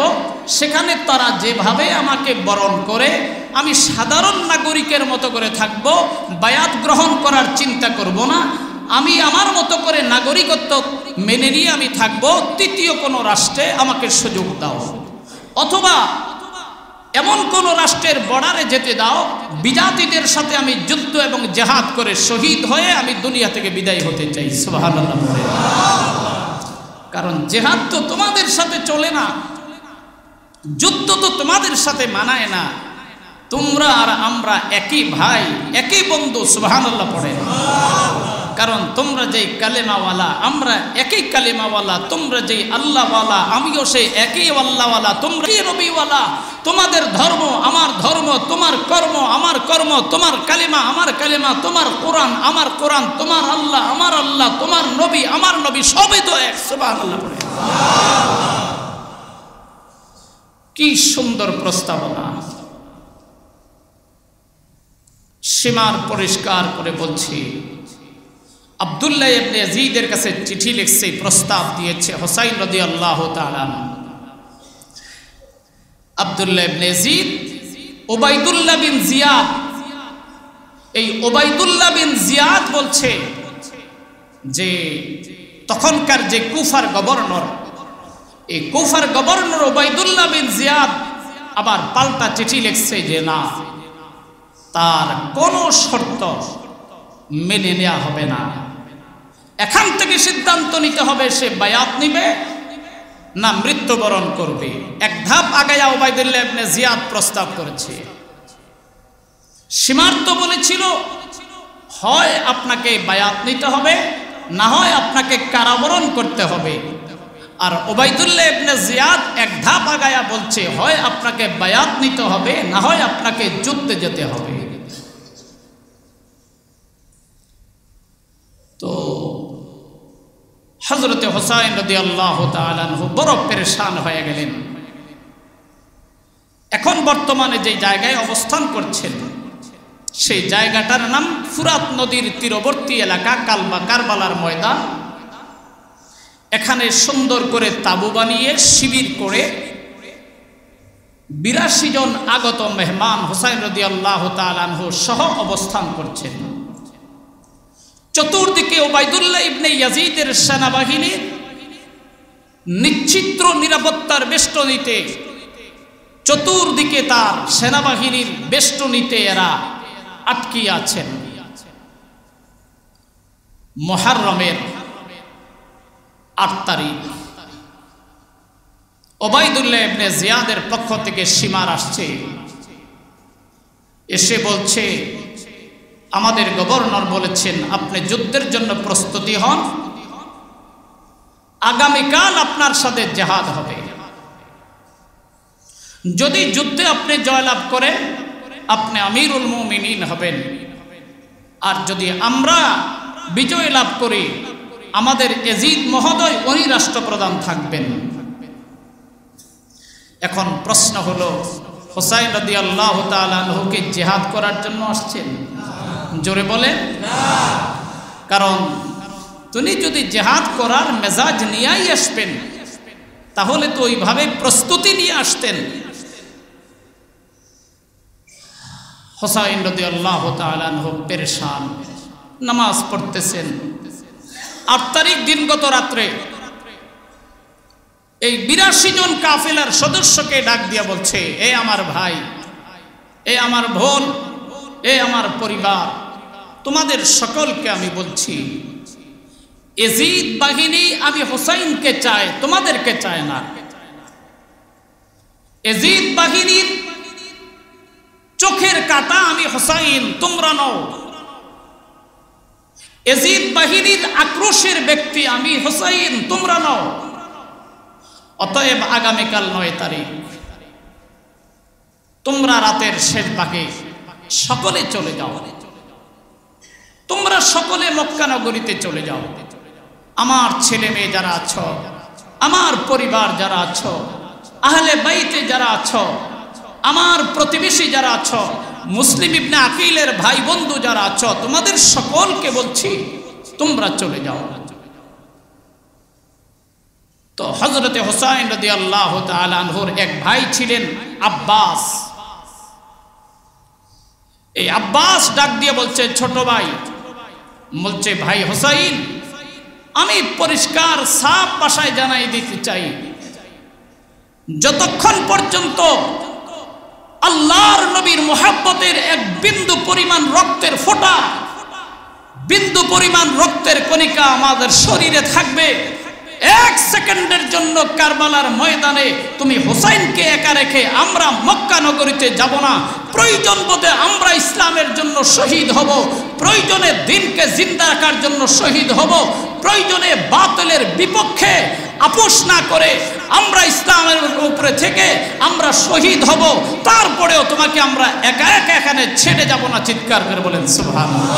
সেখানে তারা যেভাবে আমাকে বরণ করে আমি সাধারণ নাগরিকের মতো করে থাকব, বায়াত গ্রহণ করার চিন্তা করব না, আমি আমার মতো করে নাগরিকত্ব মেনে নিয়ে আমি থাকব। 3য় কোনো রাষ্ট্রে আমাকে সুযোগ দাও, অথবা এমন কোন রাষ্ট্রের বর্ডারে যেতে দাও, বিজাতিদের সাথে আমি যুদ্ধ এবং জিহাদ করে শহীদ হয়ে আমি দুনিয়া থেকে বিদায় হতে চাই। সুবহানাল্লাহ। কারণ জিহাদ তো তোমাদের সাথে চলে না, যুদ্ধ তো তোমাদের সাথে মানায় না, তোমরা আর আমরা একই ভাই, একই বন্ধু। সুবহানাল্লাহ পড়ে। কারণ তোমরা যেই কালেমাওয়ালা, আমরা একই কালেমাওয়ালা, তোমরা যেই আল্লাহওয়ালা, আমিও সেই একই আল্লাহওয়ালা, তোমরা নবীওয়ালা। তোমাদের ধর্ম আমার ধর্ম, তোমার কর্ম আমার কর্ম, তোমার কালেমা আমার কালেমা, তোমার কোরআন আমার কোরআন, তোমার আল্লাহ আমার আল্লাহ, তোমার নবী আমার নবী, সবই তো এক। সুবহানাল্লাহ পড়ে। কি সুন্দর প্রস্তাবনা। সীমার পরিষ্কার করে বলছি, আব্দুল্লাহ ইবনে ইয়াজিদের কাছে চিঠি লিখছে, প্রস্তাব দিয়েছে হুসাইন রাদিয়াল্লাহু তাআলা। আব্দুল্লাহ ইবনে ইয়াজিদ উবাইদুল্লাহ বিন জিয়াদ, এই উবাইদুল্লাহ বিন জিয়াদ বলছে যে তখনকার যে কুফার গভর্নর, এই কুফার গভর্নর উবাইদুল্লাহ বিন জিয়াদ আবার পাল্টা চিঠি লিখছে যে না, তার কোনো শর্ত মেনে নেওয়া হবে না। এখান থেকে সিদ্ধান্ত নিতে হবে সে বায়াত নিবে না মৃত্যুবরণ করবে। এক ধাপ আগায়া উবাইদুল্লাহ ইবনে জিয়াদ প্রস্তাব করেছে। সীমার্থ বলেছিল হয় আপনাকে বায়াত নিতে হবে, না হয় আপনাকে কারাবরণ করতে হবে। আর উবাইদুল্লাহ ইবনে জিয়াদ এক ধাপ আগায়া বলছে হয় আপনাকে বায়াত নিতে হবে, না হয় আপনাকে যুদ্ধে যেতে হবে। তো হযরতে হুসাইন রাদিয়াল্লাহু তাআলা আনহু বড় পেরেশান হয়ে গেলেন। এখন বর্তমানে যে জায়গায় অবস্থান করছেন সেই জায়গাটার নাম ফুরাত নদীর তীরবর্তী এলাকা, কারবালার ময়দান। এখানে সুন্দর করে তাঁবু বানিয়ে শিবির করে ৮২ জন আগত মেহমান হুসাইন রাদিয়াল্লাহু তাআলা আনহু সহ অবস্থান করছেন। চতুর্দিকে উবাইদুল্লাহ ইবনে ইয়াজিদের সেনাবাহিনী নিশ্চিদ্র নিরাপত্তার বেষ্টনীতে, চতুর্দিকে তার সেনাবাহিনীর বেষ্টনীতে এরা আটকে আছেন। মুহররমের ৮ তারিখ উবাইদুল্লাহ ইবনে জিয়াদের পক্ষ থেকে সীমার আসছে, এসে বলছে আমাদের গভর্নর বলেছেন আপনি যুদ্ধের জন্য প্রস্তুতি হন, আগামীকাল আপনার সাথে জিহাদ হবে। যদি যুদ্ধে আপনি জয়লাভ করেন আপনি আমিরুল মুমিনিন হবেন, আর যদি আমরা বিজয় লাভ করি আমাদের ইয়াজিদ মহোদয় উনি রাষ্ট্রপ্রধান থাকবেন। এখন প্রশ্ন হলো হুসাইন রাদিয়াল্লাহু তাআলা আনহুকে জিহাদ করার জন্য আসছেন? জোরে বলেন না। কারণ তিনি যদি জিহাদ করার মেজাজ নিয়েই আসবেন তাহলে তো ওইভাবে প্রস্তুতি নিয়ে আসতেন। হুসাইন রাদিয়াল্লাহু তাআলা আনহু পেরেশান, নামাজ পড়তেছেন। ৮ তারিখ দিনগত রাত্রে এই ৮২ জন কাফেলার সদস্যকে ডাক দিয়া বলছে, এ আমার ভাই, এ আমার বোন, এ আমার পরিবার, তোমাদের সকলকে আমি বলছি ইয়াজিদ বাহিনী আমি হুসাইনকে চাই, তোমাদেরকে চায় না। ইয়াজিদ বাহিনীর চোখের কাটা আমি হুসাইন, তোমরা নও। ইয়াজিদ বাহিনীর আক্রোশের ব্যক্তি আমি হুসাইন, তোমরা নও। অতএব আগামীকাল ৯ তারিখ তোমরা রাতের শেষ ভাগে সকলে চলে যাও, তোমরা সকলে মক্কা নগরীতে চলে যাও। আমার ছেলে মেয়ে যারা আছো, আমার পরিবার যারা আছো, আহলে বাইতে যারা আছো, আমার প্রতিবেশী যারা আছো, মুসলিম ইবনে আকিলের ভাই বন্ধু যারা আছো, তোমাদের সকলকে বলছি তোমরা চলে যাও। তো হযরতে হুসাইন রাদিয়াল্লাহু তাআলা আনহুর এক ভাই ছিলেন আব্বাস। এই আব্বাস ডাক দিয়ে বলছে, ছোট ভাই বলছে, ভাই হুসাইন আমি পরিষ্কার সাফ ভাষায় জানাই দিতে চাই, যতক্ষণ পর্যন্ত আল্লাহর নবীর মুহাব্বতের এক বিন্দু পরিমাণ রক্তের ফোঁটা, বিন্দু পরিমাণ রক্তের কণিকা আমাদের শরীরে থাকবে, 1 সেকেন্ডের জন্য কারবালার ময়দানে তুমি হুসাইনকে একা রেখে আমরা মক্কা নগরীতে যাব না। প্রয়োজন বোধে আমরা ইসলামের জন্য শহীদ হব, প্রয়োজনে দ্বীনকে জিন্দা রাখার জন্য শহীদ হব, প্রয়োজনে বাতিলের বিপক্ষে আপোষ না করে আমরা ইসলামের উপরে থেকে আমরা শহীদ হব, তারপরেও তোমাকে আমরা একা একা এখানে ছেড়ে যাব না। চিৎকার করে বলেন সুবহানাল্লাহ।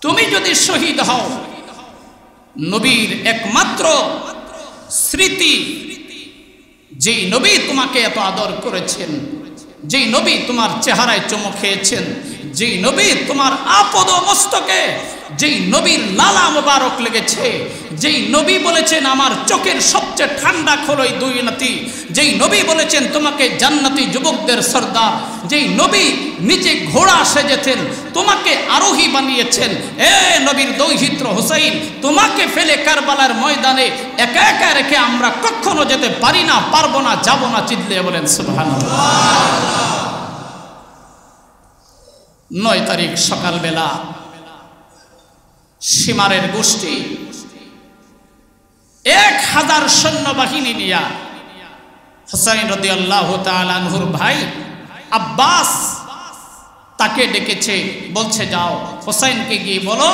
তুমি যদি শহীদ হও, নবীর একমাত্র স্মৃতি, যেই নবী তোমাকে এত আদর করেছেন, যেই নবী তোমার চেহারায় চুমু খেয়েছেন, যেই নবী তোমার আপদ মস্তকে যেই নবীর লালা মোবারক লেগেছে, যেই নবী বলেছেন আমার চোখের সবচেয়ে ঠান্ডা খোলই দুই নাতি, যেই নবী বলেছেন তোমাকে জান্নাতি যুবকদের সর্দার, যেই নবী নিচে ঘোড়া সেজেছেন তোমাকে আরোহী বানিয়েছেন, এ নবীর দৌহিত্র হুসাইন তোমাকে ফেলে কারবালার ময়দানে একা একা রেখে আমরা কখনো যেতে পারি না, পারবো না, যাব না, চিল্লিয়ে বলেন সুবহানাল্লাহ। 9 তারিখ সকালবেলা সীমারের গোষ্ঠী 1000 সৈন্যবাহিনী নিয়ে হুসাইন রাদিয়াল্লাহু তাআলা আনহুর ভাই আব্বাস তাকে ডেকেছে, বলছে যাও হুসাইনকে গিয়ে বলো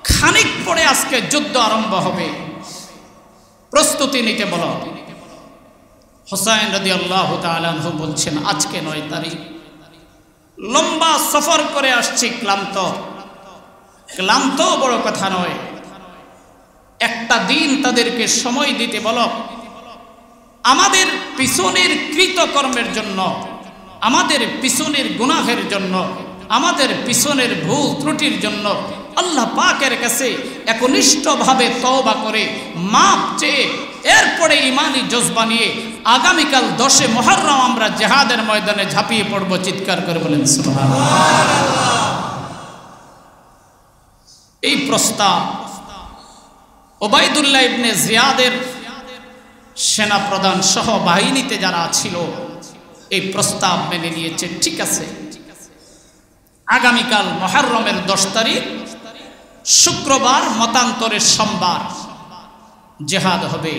খানিক পরে আজকে যুদ্ধ আরম্ভ হবে, প্রস্তুতি নিতে বলো। হুসাইন রাদিয়াল্লাহু তাআলা আনহু বলছেন আজকে 9 তারিখ, লম্বা সফর করে আসছি, ক্লান্ত বড় কথা নয়, একটা দিন তাদেরকে সময় দিতে বলো, আমাদের পিছনের কৃতকর্মের জন্য, আমাদের পিছনের গুনাহের জন্য, আমাদের পিছনের ভুল ত্রুটির জন্য আল্লাহ পাকের কাছে একনিষ্ঠভাবে তওবা করে মাপ চেয়ে এরপরে ইমানি জজবা নিয়ে আগামীকাল 10 মুহররম আমরা জিহাদের ময়দানে ঝাঁপিয়ে পড়ব, চিৎকার করে বলেন সুবহানাল্লাহ। এই প্রস্তাব ওবাইদুল্লাহ ইবনে জিয়াদের সেনা প্রধান সহ বাহিনীতে যারা ছিল এই প্রস্তাব মেনে নিয়েছে, ঠিক আছে আগামীকাল মুহররমের 10 তারিখ শুক্রবার মতান্তরের সোমবার জিহাদ হবে।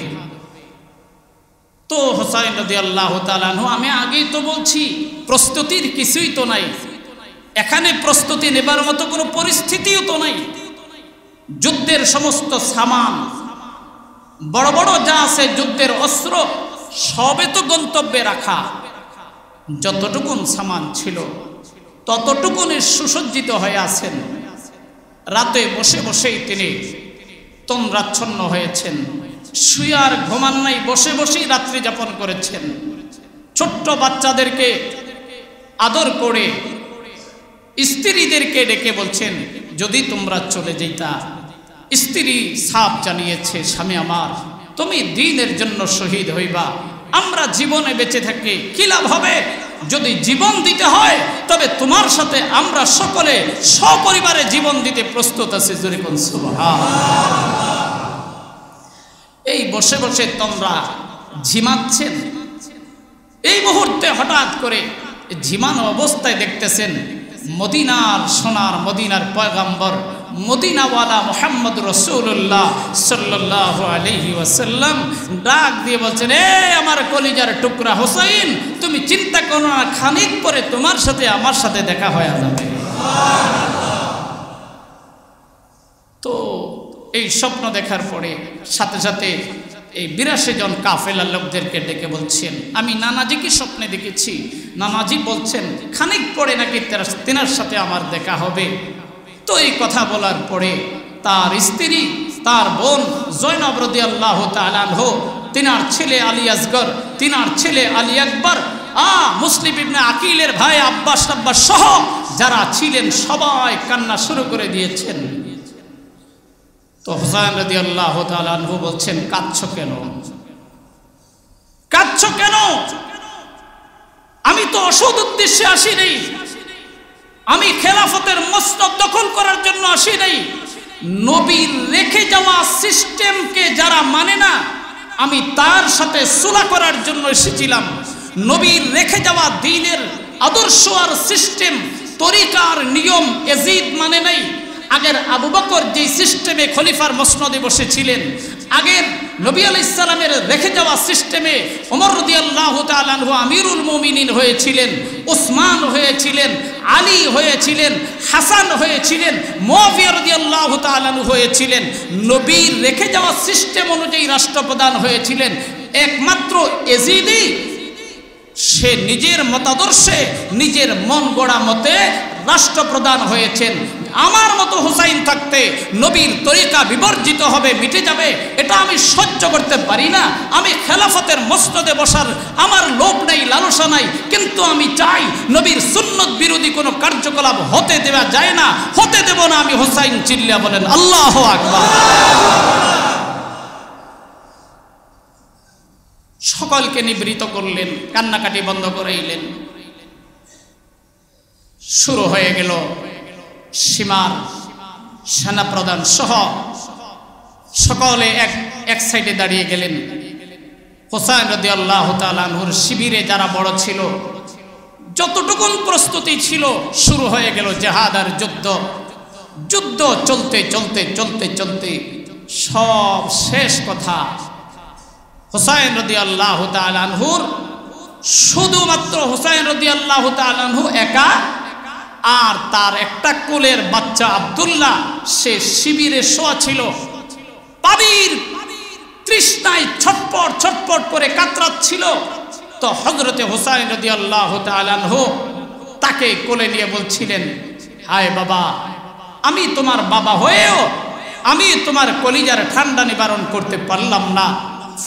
তো হুসাইন রাদিয়াল্লাহু তাআলা আনহু, আমি আগেই তো বলছি প্রস্তুতির কিছুই তো নাই, এখানে প্রস্তুতি নেবার মতো কোনো পরিস্থিতিও তো নাই, যুদ্ধের সমস্ত সামান বড় বড় যা আছে যুদ্ধের অস্ত্র সবে তো গন্তব্যে রাখা, যতটুকুন সামান ছিল ততটুকুন সুসজ্জিত হয়ে আছেন। রাতে বসে বসেই তিনি তন্দ্রাচ্ছন্ন হয়েছেন, শুয়ে আর ঘুমান নাই, বসে বসেই রাত্রি যাপন করেছেন। ছোট্ট বাচ্চাদেরকে আদর করে স্ত্রীদেরকে ডেকে বলছেন যদি তোমরা চলে যেতা, স্ত্রী সাপ জানিয়েছে স্বামী আমার তুমি দ্বীনের জন্য শহীদ হইবা, আমরা জীবনে বেঁচে থাকি কি লাভ হবে, যদি জীবন দিতে হয় তবে তোমার সাথে আমরা সকলে সপরিবারে জীবন দিতে প্রস্তুত আছি, জোরে কোন সুবহানাল্লাহ। এই বসে বসে তোমরা ঝিমাচ্ছেন, এই মুহূর্তে হঠাৎ করে ঝিমানো অবস্থায় দেখতেছেন মদিনার সোনার মদিনার পয়গম্বর মদিনাওয়ালা মুহাম্মদ রাসূলুল্লাহ সাল্লাল্লাহু আলাইহি ওয়াসাল্লাম ডাক দিয়ে বলছেন, এ আমার কলিজার টুকরা হুসাইন তুমি চিন্তা করো না, খানিক পরে তোমার সাথে আমার সাথে দেখা হয়ে যাবে। তো এই স্বপ্ন দেখার পরে সাথে সাথে এই 82 জন কাফেলার লোকদেরকে ডেকে বলছেন আমি নানাজিকে স্বপ্নে দেখেছি, নানাজি বলছেন খানিক পরে নাকি তেনার সাথে আমার দেখা হবে। তো এই কথা বলার পরে তার স্ত্রী, তার বোন জয়নব রাদিয়াল্লাহু তাআলা আনহু, তিনার ছেলে আলী আসগর, তিনার ছেলে আলী আকবর, মুসলিম ইবনে আকিলের ভাই আব্বাস সহ যারা ছিলেন সবাই কান্না শুরু করে দিয়েছেন। তো হুসাইন রাদিয়াল্লাহু তাআলা আনহু বলছেন কাঁদছো কেন, কাঁদছো কেন? আমি তো অসৎ উদ্দেশ্যে আসি নাই, আমি খেলাফতের মসনদ দখল করার জন্য আসি নাই। নবীর রেখে যাওয়া সিস্টেমকে যারা মানে না আমি তার সাথে সুলহ করার জন্য এসেছিলাম। নবীর রেখে যাওয়া দ্বীনের আদর্শ আর সিস্টেম তরিকার নিয়ম এজিদ মানে নাই। আগের আবু বকর যে সিস্টেমে খলিফার মসনদে বসেছিলেন, আগের নবী আলাইহিস সালামের রেখে যাওয়া সিস্টেমে ওমর রাদিয়াল্লাহু তাআলা আনহু আমিরুল মুমিনিন হয়েছিলেন, ওসমান হয়েছিলেন, আলী হয়েছিলেন, হাসান হয়েছিলেন, মুআবিয়া রাদিয়াল্লাহু তাআলা আনহু হয়েছিলেন। নবীর রেখে যাওয়া সিস্টেম অনুযায়ী রাষ্ট্রপ্রধান হয়েছিলেন একমাত্র এজিদি। সে নিজের মতাদর্শে নিজের মন গড়া মতে রাষ্ট্রপ্রধান হয়েছেন। আমার মতো হুসাইন থাকতে নবীর তরিকা বিবর্জিত হবে, মিটে যাবে, এটা আমি সহ্য করতে পারি না। আমি খেলাফতের মসনদে বসার আমার লোভ নাই, লালসা নাই, কিন্তু আমি চাই নবীর সুন্নত বিরোধী কোনো কার্যকলাপ হতে দেওয়া যায় না, হতে দেব না আমি। হুসাইন চিল্লা বলেন আল্লাহু আকবার। সকলকে নিবৃত করলেন, কান্নাকাটি বন্ধ করাইলেন। শুরু হয়ে গেল সীমার সেনাপ্রধান সহ সকলে এক সাইডে দাঁড়িয়ে গেলেন। হুসাইন রাদিয়াল্লাহু তাআলা আনহুর শিবিরে যারা বড় ছিল, যতটুকুন প্রস্তুতি ছিল, শুরু হয়ে গেল জিহাদ আর যুদ্ধ। যুদ্ধ চলতে চলতে চলতে চলতে সব শেষ কথা হুসাইন রাদিয়াল্লাহু তাআলা আনহুর, শুধুমাত্র হুসাইন রাদিয়াল্লাহু তাআলা আনহু একা আর তার একটা কোলের বাচ্চা আব্দুল্লাহ, সে শিবিরে শোয়া ছিল, পানির তৃষ্ণায় ছটপট ছটপট করে কাতরাচ্ছিল। তো হযরতে হুসাইন রাদিয়াল্লাহু তাআলা আনহু তাকে কোলে নিয়ে বলছিলেন, হায় বাবা, আমি তোমার বাবা হয়েও আমি তোমার কলিজার ঠান্ডা নিবারণ করতে পারলাম না।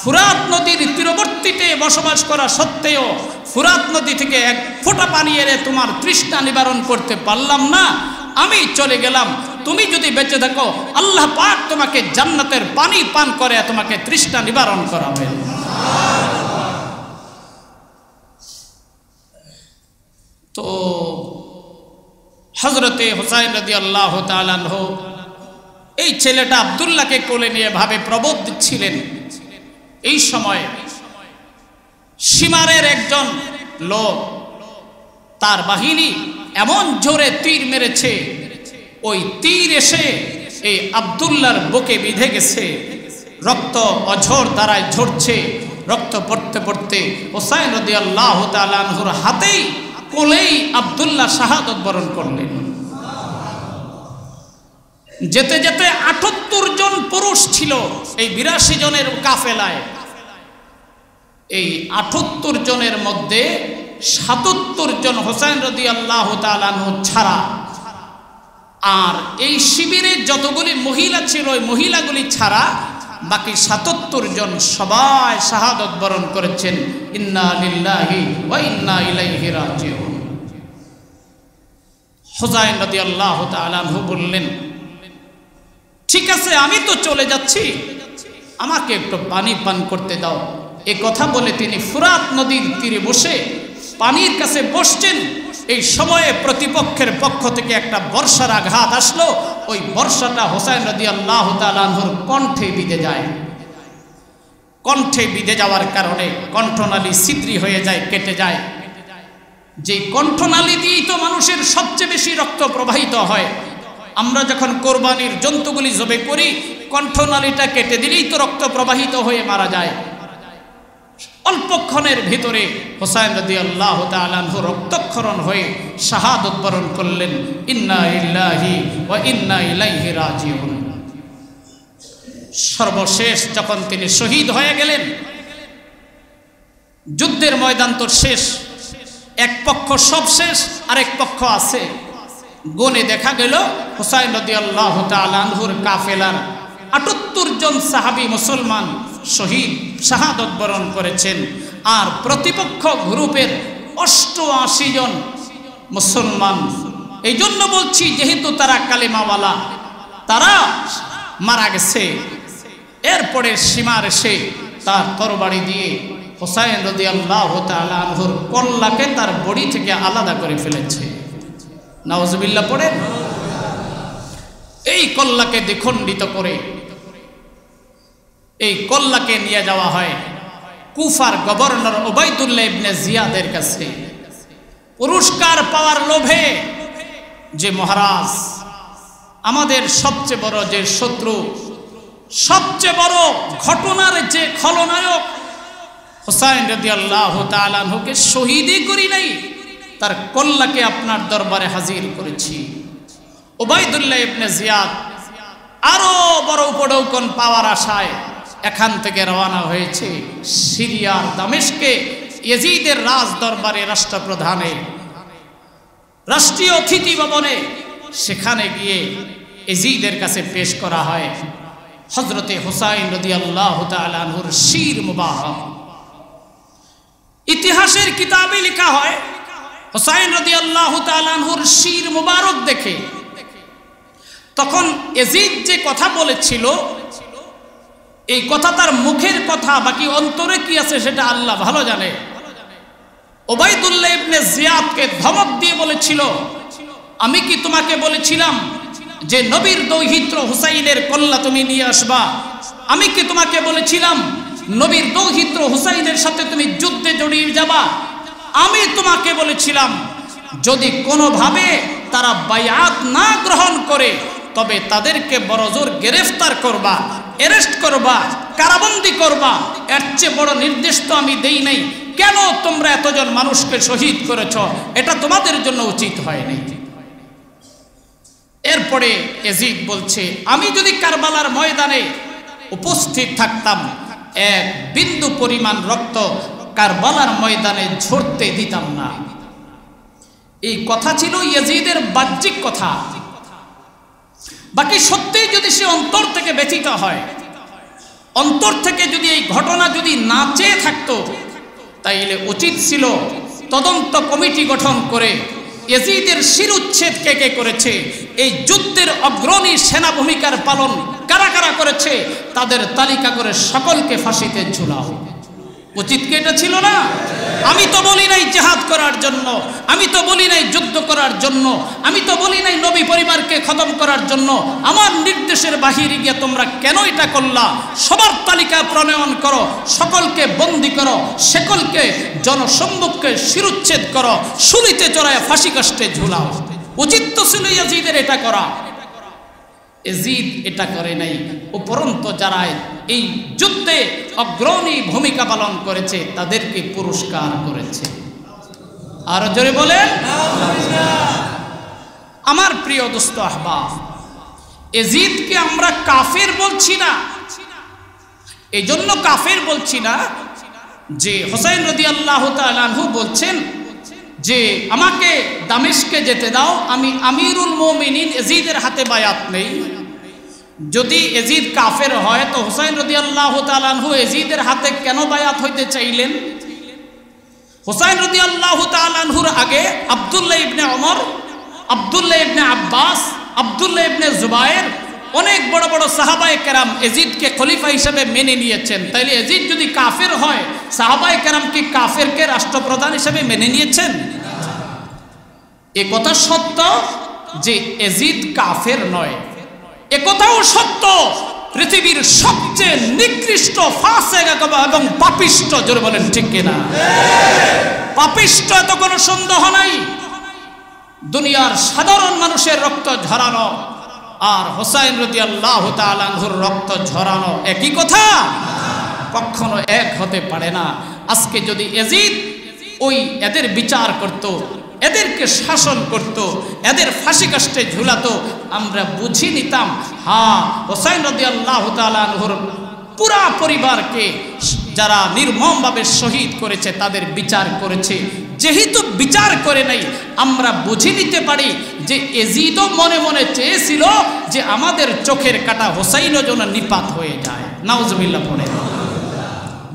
ফুরাত নদীর তীরবর্তীতে বসবাস করা সত্ত্বেও ফুরাত নদী থেকে এক ফোঁটা পানি এনে তোমার তৃষ্ণা নিবারণ করতে পারলাম না। আমি চলে গেলাম, তুমি যদি বেঁচে থাকো আল্লাহ পাক তোমাকে জান্নাতের পানি পান করে তোমাকে তৃষ্ণা নিবারণ করাবে। তো হযরতে হুসাইন রাদিয়াল্লাহু তাআলা আনহু এই ছেলেটা আব্দুল্লাহকে কোলে নিয়ে ভাবে প্রবোধ দিচ্ছিলেন। এই সময় সীমারের একজন লোক, তার বাহিনী এমন জোরে তীর মেরেছে, ওই তীর এসে এই আব্দুল্লাহর বুকে বিঁধে গেছে, রক্ত অঝর দ্বারায় ঝরছে। রক্ত পড়তে পড়তে হুসাইন রাদিয়াল্লাহু তাআলা আনহুর হাতেই কোলেই আব্দুল্লাহ শাহাদত বরণ করলেন। যেতে যেতে ৭৮ জন পুরুষ ছিল এই ৮২ জনের কাফেলায়। এই ৭৮ জনের মধ্যে ৭৭ জন হুসাইন রাদিয়াল্লাহু তাআলা আনহু ছাড়া, আর এই শিবিরে যতগুলি মহিলা ছিল ওই মহিলাগুলি ছাড়া বাকি ৭৭ জন সবাই শাহাদত বরণ করেছেন। ইন্না লিল্লাহি ওয়া ইন্না ইলাইহি রাজিউন। হুসাইন রাদিয়াল্লাহু তাআলা আনহু বললেন, ঠিক আছে, আমি তো চলে যাচ্ছি, আমাকে একটু পানি পান করতে দাও। এই কথা বলে তিনি ফুরাত নদীর তীরে বসে পানির কাছে বসছেন। এই সময়ে প্রতিপক্ষের পক্ষ থেকে একটা বর্ষার আঘাত আসলো। ওই বর্ষাটা হুসাইন রাদিয়াল্লাহু তাআলা আনহুর কণ্ঠে বিঁধে যায়। কণ্ঠে বিঁধে যাওয়ার কারণে কণ্ঠনালী ছিদ্রি হয়ে যায়, কেটে যায়। যে কণ্ঠনালী দিয়েই তো মানুষের সবচেয়ে বেশি রক্ত প্রবাহিত হয়। আমরা যখন কোরবানির জন্তুগুলি জবে করি, কণ্ঠনালীটা কেটে দিলেই তো রক্ত প্রবাহিত হয়ে মারা যায়। অল্পক্ষণের ভিতরে হুসাইন রাদিয়াল্লাহু তাআলা আনহু রক্তক্ষরণ হয়ে শাহাদত বরণ করলেন। ইন্না লিল্লাহি ওয়া ইন্না ইলাইহি রাজিউন। সর্বশেষ যখন তিনি শহীদ হয়ে গেলেন, যুদ্ধের ময়দান তো শেষ, এক পক্ষ সব শেষ, আরেক পক্ষ আছে। গনে দেখা গেল হুসাইন রাদিয়াল্লাহু তাআলা আনহুর কাফেলার ৭৮ জন সাহাবী মুসলমান শহীদ শাহাদত বরণ করেছেন, আর প্রতিপক্ষ গ্রুপের ৮৮ জন মুসলমান। এই জন্য বলছি, যেহেতু তারা কালেমাওয়ালা, তারা মারা গেছে। এরপরে সীমার এসে তার তরবারি দিয়ে হুসাইন রাদিয়াল্লাহু তাআলা আনহুর কল্লাকে তার বডি থেকে আলাদা করে ফেলেছে। নাউজুবিল্লাহ পড়েন। এই কল্লাকে দ্বিখণ্ডিত করে এই কল্লাকে নিয়ে যাওয়া হয় কুফার গভর্নর উবাইদুল্লাহ ইবনে জিয়াদের কাছে। পুরস্কার পাওয়ার লোভে, যে মহারাজ আমাদের সবচেয়ে বড় যে শত্রু, সবচেয়ে বড় ঘটনার যে খলনায়ক হুসাইন রাদিয়াল্লাহু তাআলা আনহুকে শহীদই করি নাই, তার কল্লাকে আপনার দরবারে হাজির করেছি। উবাইদুল্লাহ ইবনে জিয়াদ আরো বড় উপঢৌকন পাওয়ার আশায় এখান থেকে রওনা হয়েছে সিরিয়ার দামেস্কে ইয়াজিদের রাজ দরবারে রাষ্ট্রপ্রধানে রাষ্ট্রীয় অতিথি ভবনে সেখানে গিয়ে এজিদের কাছে পেশ করা হয় হযরতে হুসাইন রাদিয়াল্লাহু তাআলা আনহুর শির মুবারক। ইতিহাসের কিতাবে লেখা হয় হুসাইন রাদিয়াল্লাহু তাআলা আনহুর শির মুবারক দেখে তখন এজিদ যে কথা বলেছিল এই কথা তার মুখের কথা, বাকি অন্তরে কি আছে সেটা আল্লাহ ভালো জানে। উবাইদুল্লাহ ইবনে জিয়াদকে ধমক দিয়ে বলেছিল, আমি কি তোমাকে বলেছিলাম যে নবীর দৌহিত্র হুসাইনের কল্লা তুমি নিয়ে আসবা? আমি কি তোমাকে বলেছিলাম নবীর দৌহিত্র হুসাইনের সাথে তুমি যুদ্ধে জড়িয়ে যাবা? আমি তোমাকে বলেছিলাম যদি কোনোভাবে তারা বায়াত না গ্রহণ করে তবে তাদেরকে বড়জোর গ্রেফতার করবা, অ্যারেস্ট করবা, কারাবন্দি করবা। এর চেয়ে বড় নির্দেশ তো আমি দেই নাই। কেন তোমরা এতজন মানুষকে শহীদ করেছ? এটা তোমাদের জন্য উচিত হয়নি। এরপরে এজিদ বলছে, আমি যদি কারবালার ময়দানে উপস্থিত থাকতাম এক বিন্দু পরিমাণ রক্ত কারবালার ময়দানে ঝরতে দিতাম না। এই কথা ছিল ইয়াজিদের বাহ্যিক কথা, বাকি সত্যিই যদি সে অন্তর থেকে ব্যথিত হয়, অন্তর থেকে যদি এই ঘটনা যদি না চেয়ে থাকতো তাইলে উচিত ছিল তদন্ত কমিটি গঠন করে ইয়াজিদের শিরুচ্ছেদ কে কে করেছে, এই যুদ্ধের অগ্রণী সেনা ভূমিকার পালন কারা কারা করেছে তাদের তালিকা করে সকলকে ফাঁসিতে ঝুলাও। উচিত কি এটা ছিল না? আমি তো বলি নাই জিহাদ করার জন্য, আমি তো বলি নাই যুদ্ধ করার জন্য, আমি তো বলি নাই নবী পরিবারকে খতম করার জন্য। আমার নির্দেশের বাহিরে গিয়ে তোমরা কেন এটা করলা? সবার তালিকা প্রণয়ন করো, সকলকে বন্দি করো, সকলকে জনসম্মুখে শিরুচ্ছেদ করো, শুলিতে চড়ায় ফাঁসি কাষ্টে ঝুলাও। উচিত তো ছিল ইয়াজিদের এটা করা। এজিদ এটা করে নাই। উপরন্ত যারা এই যুদ্ধে অগ্রণী ভূমিকা পালন করেছে তাদেরকে পুরস্কার করেছে। আর জোরে বলেন আমার প্রিয় দোস্ত আহবাব, এজিদকে আমরা কাফের বলছি না। এই জন্য কাফের বলছি না যে হুসাইন রাদিয়াল্লাহু তাআলা আনহু বলছেন যে আমাকে দামেস্কে যেতে দাও, আমি আমিরুল মুমিনিন এজিদের হাতে বায়াত নেই। যদি এজিদ কাফের হয় তো হুসাইন রাদিয়াল্লাহু তাআলা আনহু এজিদের হাতে কেন বায়াত হইতে চাইলেন? হুসাইন রাদিয়াল্লাহু তাআলা আনহুর আগে আব্দুল্লাহ ইবনে ওমর, আব্দুল্লাহ ইবনে আব্বাস, আব্দুল্লাহ ইবনে জুবায়ের, অনেক বড় বড় সাহাবায়ে কেরাম এজিদকে খলিফা হিসেবে মেনে নিয়েছেন। তাইলে এজিদ যদি কাফের হয় সাহাবায়ে কেরাম কি কাফেরকে রাষ্ট্রপ্রধান হিসেবে মেনে নিয়েছেন? এ কথা সত্য যে এজিদ কাফের নয়, এ কথাও সত্য পৃথিবীর সবচেয়ে নিকৃষ্ট ফাসিক এবং পাপিষ্ট, জোরে বলেন ঠিক কিনা? পাপিষ্ট এত কোনো সন্দেহ নাই। দুনিয়ার সাধারণ মানুষের রক্ত ঝরানো আর হুসাইন রাদিয়াল্লাহু তাআলা আনহুর রক্ত ঝরানো একই কথা? কখনো এক হতে পারে না। আজকে যদি এজিদ ওই এদের বিচার করত, এদেরকে শাসন করত, এদের ফাঁসি কাষ্টে ঝুলাতো, আমরা বুঝি নিতাম হ্যাঁ হুসাইন রাদিয়াল্লাহু তাআলা আনহুর পুরা পরিবারকে যারা নির্মমভাবে শহীদ করেছে তাদের বিচার করেছে। যেহেতু বিচার করে নাই আমরা বুঝে নিতে পারি যে এজিদও মনে মনে চেয়েছিল যে আমাদের চোখের কাটা হুসাইনও যেন নিপাত হয়ে যায়। নাউজুবিল্লাহ পড়ে।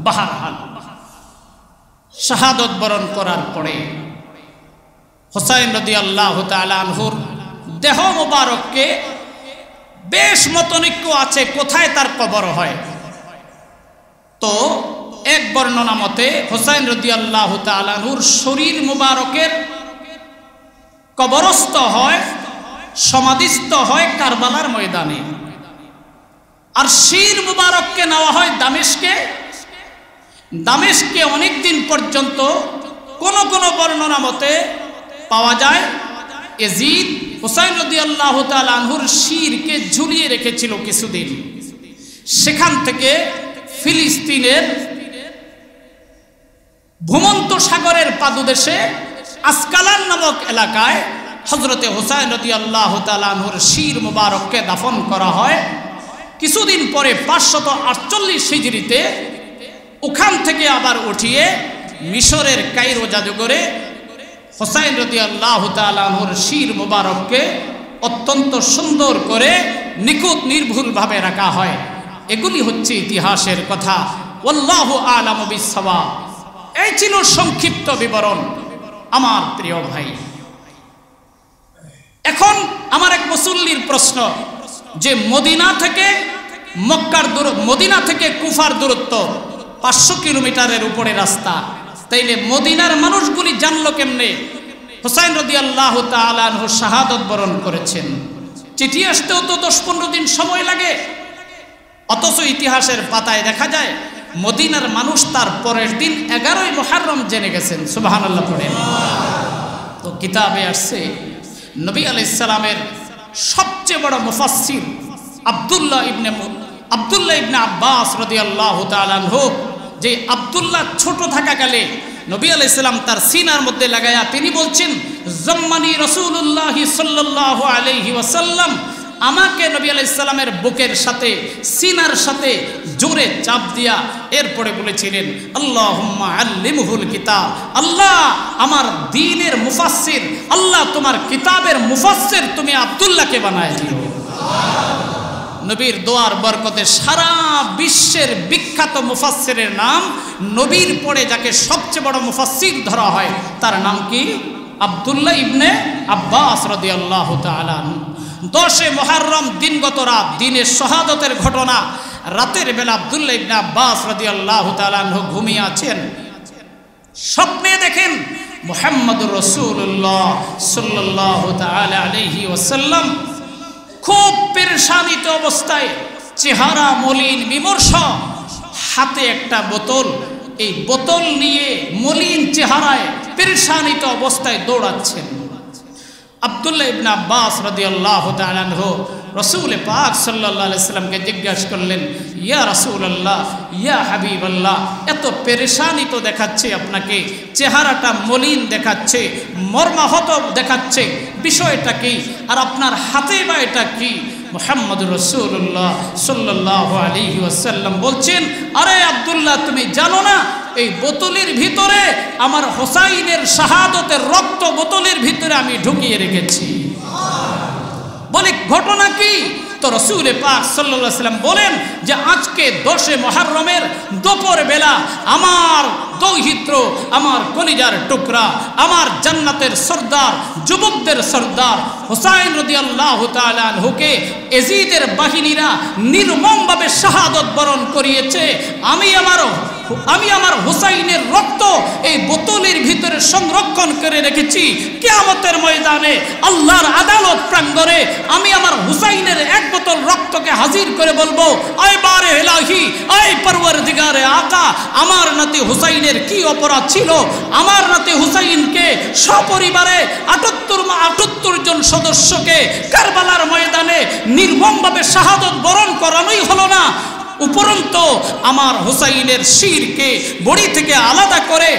বাহরহাল শাহাদত বরণ করার পরে হুসাইন রাদিয়াল্লাহু তাআলা আনহুর দেহ মোবারককে বেশ মতনৈক্য আছে কোথায় তার কবর হয়। তো এক বর্ণনা মতে হুসাইন রাদিয়াল্লাহু তাআলা আনহুর শরীর মুবারকের কবরস্থ হয়, সমাধিস্থ হয় কারবালার ময়দানে, আর শির মুবারককে নেওয়া হয় দামেস্কে। দামেস্কে অনেকদিন পর্যন্ত কোন কোন বর্ণনা মতে পাওয়া যায় এজিদ হুসাইন রাদিয়াল্লাহু তাআলা আনহুর শিরকে ঝুলিয়ে রেখেছিল কিছুদিন। সেখান থেকে ফিলিস্তিনের ভূমন্ত সাগরের পাদদেশে আসকালান নামক এলাকায় হযরতে হুসাইন রাদিয়াল্লাহু তাআলা আনহুর শির মুবারককে দাফন করা হয়। কিছুদিন পরে 548 হিজরিতে ওখান থেকে আবার উঠিয়ে মিশরের কায়রো জাদুঘরে হুসাইন রাদিয়াল্লাহু তাআলা আনহুর শির মুবারককে অত্যন্ত সুন্দর করে নিখুঁত নির্ভুলভাবে রাখা হয়। এগুলি হচ্ছে ইতিহাসের কথা। আল্লাহু আ'লামু বিস-সাওয়াব। এই ছিল সংক্ষিপ্ত বিবরণ। আমার প্রিয় ভাই, এখন আমার এক মুসল্লির প্রশ্ন যে মদিনা থেকে মদিনা থেকে কুফার দূরত্ব 500 কিলোমিটারের উপরে রাস্তা, তাইলে মদিনার মানুষগুলি জানলো কেমনে হুসাইন রাদিয়াল্লাহু তাআলা আনহু শাহাদাত বরণ করেছেন? চিঠি আসতেও তো 10-15 দিন সময় লাগে। অথচ ইতিহাসের পাতায় দেখা যায় মদিনার মানুষ তার পরের দিন 11ই মুহররম জেনে গেছেন। সুবহানাল্লাহ পড়েন। তো কিতাবে আসছে নবী আলাইহিস সালামের সবচেয়ে বড় মুফাসসির আব্দুল্লাহ ইবনে আব্বাস রাদিয়াল্লাহু তাআলা আনহু, যে আব্দুল্লাহ ছোট থাকাকালে নবী আলাইহিস সালাম তার সিনার মধ্যে লাগায়া তিনি বলছেন, জাম্মানি রাসূলুল্লাহ সাল্লাল্লাহু আলাইহি ওয়াসাল্লাম, আমাকে নবী আলাইহিস সালামের বুকের সাথে সিনার সাথে জোরে চাপ দিয়া এরপরে বলেছিলেন, আল্লাহুম্মা আল্লিমহুল কিতাব, আল্লাহ আমার দ্বীনের মুফাসসির, আল্লাহ তোমার কিতাবের মুফাসসির তুমি আব্দুল্লাহকে বানায় দিও। নবীর দোয়ার বরকতে সারা বিশ্বের বিখ্যাত মুফাসসিরের নাম, নবীর পরে যাকে সবচেয়ে বড় মুফাসসির ধরা হয় তার নাম কি? আব্দুল্লাহ ইবনে আব্বাস রাদিয়াল্লাহু তাআলা। 10 মুহররম দিনগত রাত, দিনের শাহাদাতের ঘটনা। রাতের বেলা আব্দুল্লাহ ইবনে আব্বাস রাদিয়াল্লাহু তাআলা ঘুমিয়ে আছেন। স্বপ্নে দেখেন মুহাম্মদুর রাসূলুল্লাহ সাল্লাল্লাহু তাআলা আলাইহি ওয়াসাল্লাম খুব পেরেশানিত অবস্থায়, চেহারা মলিন বিমর্ষ, হাতে একটা বোতল, এই বোতল নিয়ে মলিন চেহারায় পেরেশানিত অবস্থায় দৌড়াচ্ছেন। আব্দুল্লাহ ইবনে আব্বাস রাদিয়াল্লাহু তাআলা আনহু রাসূল পাক সাল্লাল্লাহু আলাইহি সাল্লামকে জিজ্ঞাসা করলেন, ইয়া রাসূলুল্লাহ, ইয়া হাবিবাল্লাহ, এত পেরেশানিত দেখাচ্ছে আপনাকে, চেহারাটা মলিন দেখাচ্ছে, মর্মাহত দেখাচ্ছে, বিষয়টা কি? আর আপনার হাতে বা এটা কি? মুহাম্মদুর রাসূলুল্লাহ সাল্লাল্লাহু আলাইহি ওয়াসাল্লাম বলছেন, আরে আব্দুল্লাহ, তুমি জানো না এই বোতলের ভিতরে আমার হুসাইনের শাহাদাতের রক্ত বোতলের ভিতরে আমি ঢুকিয়ে রেখেছি। বলে ঘটনা কি? তো রাসূল পাক সাল্লাল্লাহু আলাইহি ওয়াসাল্লাম বলেন যে আজকে 10 মুহররমের দুপুর বেলা আমার দৌহিত্র, আমার কলিজার টুকরা, আমার জান্নাতের সরদার, যুবকদের সরদার হুসাইন রাদিয়াল্লাহু তাআলা আনহুকে ইয়াজিদের বাহিনীরা নির্মমভাবে শাহাদাত বরণ করিয়েছে। আমি আমার হুসাইনের রক্ত এই বোতলের ভিতরে সংরক্ষণ করে রেখেছি। কিয়ামতের ময়দানে আল্লাহর আদালত প্রাঙ্গণে আমি আমার হুসাইনের এক বোতল রক্তকে হাজির করে বলবো, আয় বারে ইলাহি, আয় পরওয়ারদিগারে আকা, আমার নাতি হুসাইনের কি অপরাধ ছিল? আমার নাতি হুসাইনকে সপরিবারে 78 জন সদস্যকে কারবালার ময়দানে নির্মমভাবে শাহাদাত বরণ করানোই হলো না, উপরন্ত আমার হুসাইনের শিরকে বডি থেকে আলাদা করে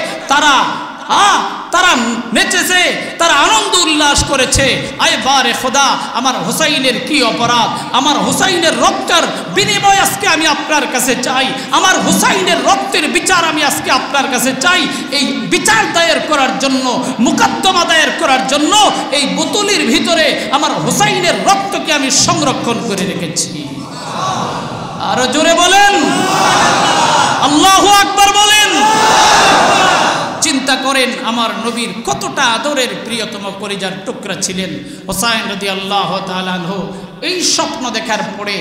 তারা নেচেছে, তারা আনন্দ উল্লাস করেছে। আয় বারে খোদা, আমার হুসাইনের কি অপরাধ? আমার হুসাইনের রক্তের বিনিময় আজকে আমি আপনার কাছে চাই, আমার হুসাইনের রক্তের বিচার আমি আজকে আপনার কাছে চাই। এই বিচার দায়ের করার জন্য, মুকদ্দমা দায়ের করার জন্য এই বোতলের ভিতরে আমার হুসাইনের রক্তকে আমি সংরক্ষণ করে রেখেছি। আরো জোরে বলেন আল্লাহু আকবার বলেন। চিন্তা করেন আমার নবীর কতটা আদরের প্রিয়তম কলিজার টুকরা ছিলেন হুসাইন রাদিয়াল্লাহু তাআলা আনহু। এই স্বপ্ন দেখার পরে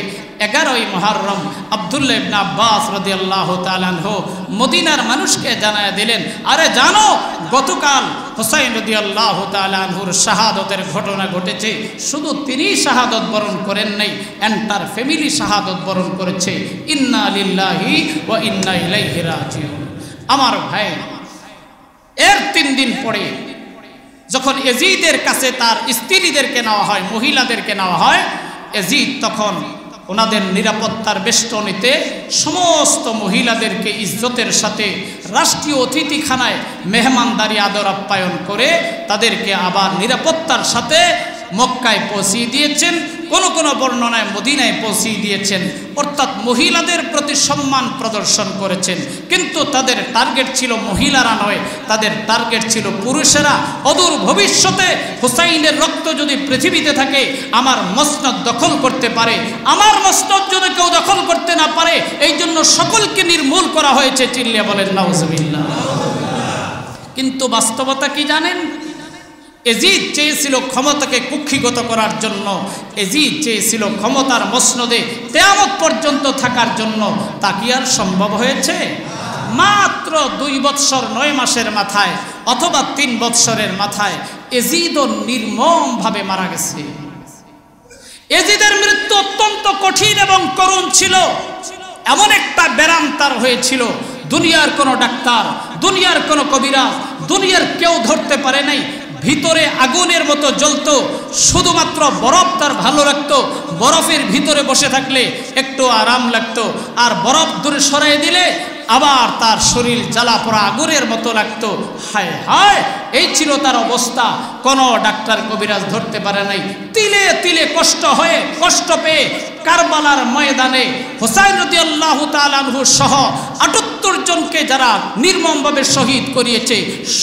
11ই মুহররম আব্দুল্লাহ ইবনে আব্বাস রাদিয়াল্লাহু তাআলা আনহু মদিনার মানুষকে জানায়া দিলেন, আরে জানো গতকাল হুসাইন রাদিয়াল্লাহু তাআলা আনহুর শাহাদাতের ঘটনা ঘটেছে। শুধু তিনি শাহাদাত বরণ করেন নাই, এন্টার ফ্যামিলি শাহাদাত বরণ করেছে। ইন্না লিল্লাহি ওয়া ইন্না ইলাইহি রাজিউন। আমার ভাই, এর 3 দিন পরে যখন ইয়াজিদের কাছে তার স্ত্রীদেরকে নেওয়া হয়, মহিলাদেরকে নেওয়া হয়, ইয়াজিদ তখন ওনাদের নিরাপত্তার বেষ্টনীতে সমস্ত মহিলাদেরকে ইজ্জতের সাথে রাষ্ট্রীয় অতিথিখানায় মেহমানদারি আদর আপ্যায়ন করে তাদেরকে আবার নিরাপত্তার সাথে মক্কায় পৌঁছিয়ে দিয়েছেন, কোন কোন বর্ণনায় মদিনায় পৌঁছিয়ে দিয়েছেন, অর্থাৎ মহিলাদের প্রতি সম্মান প্রদর্শন করেছেন। কিন্তু তাদের টার্গেট ছিল মহিলারা নয়, তাদের টার্গেট ছিল পুরুষেরা। অদূর ভবিষ্যতে হুসাইনের রক্ত যদি পৃথিবীতে থাকে, আমার মসনদ দখল করতে পারে, আমার মসনদ যদি কেউ দখল করতে না পারে, এই জন্য সকলকে নির্মূল করা হয়েছে। চিল্লিয়া বলেন নাউজুবিল্লাহ। কিন্তু বাস্তবতা কি জানেন? এজিদ চেয়েছিল ক্ষমতাকে কুক্ষিগত করার জন্য, এজিদ চেয়েছিল ক্ষমতার মসনদে কিয়ামত পর্যন্ত থাকার জন্য। তা কি আর সম্ভব হয়েছে? মাত্র 2 বৎসর 9 মাসের মাথায় অথবা 3 বৎসরের মাথায় এজিদও নির্মমভাবে মারা গেছে। এজিদের মৃত্যু অত্যন্ত কঠিন এবং করুণ ছিল। এমন একটা ব্যারাম তার হয়েছিল, দুনিয়ার কোনো ডাক্তার, দুনিয়ার কোনো কবিরাজ, দুনিয়ার কেউ ধরতে পারে নাই। ভিতরে আগুনের মতো জ্বলতো, শুধুমাত্র বরফ তার ভালো লাগতো। বরফের ভিতরে বসে থাকলে একটু আরাম লাগতো, আর বরফ দূরে সরাই দিলে আবার তার শরীর জ্বালা পোড়া আগুনের মতো লাগতো। হায় হায়, এই ছিল তার অবস্থা। কোনো ডাক্তার কবিরাজ ধরতে পারে নাই। তিলে তিলে কষ্ট পেয়ে কারবালার ময়দানে হুসাইন রাদিয়াল্লাহু তাআলা আনহু সহ ৭৮ জনকে যারা নির্মমভাবে শহীদ করিয়েছে,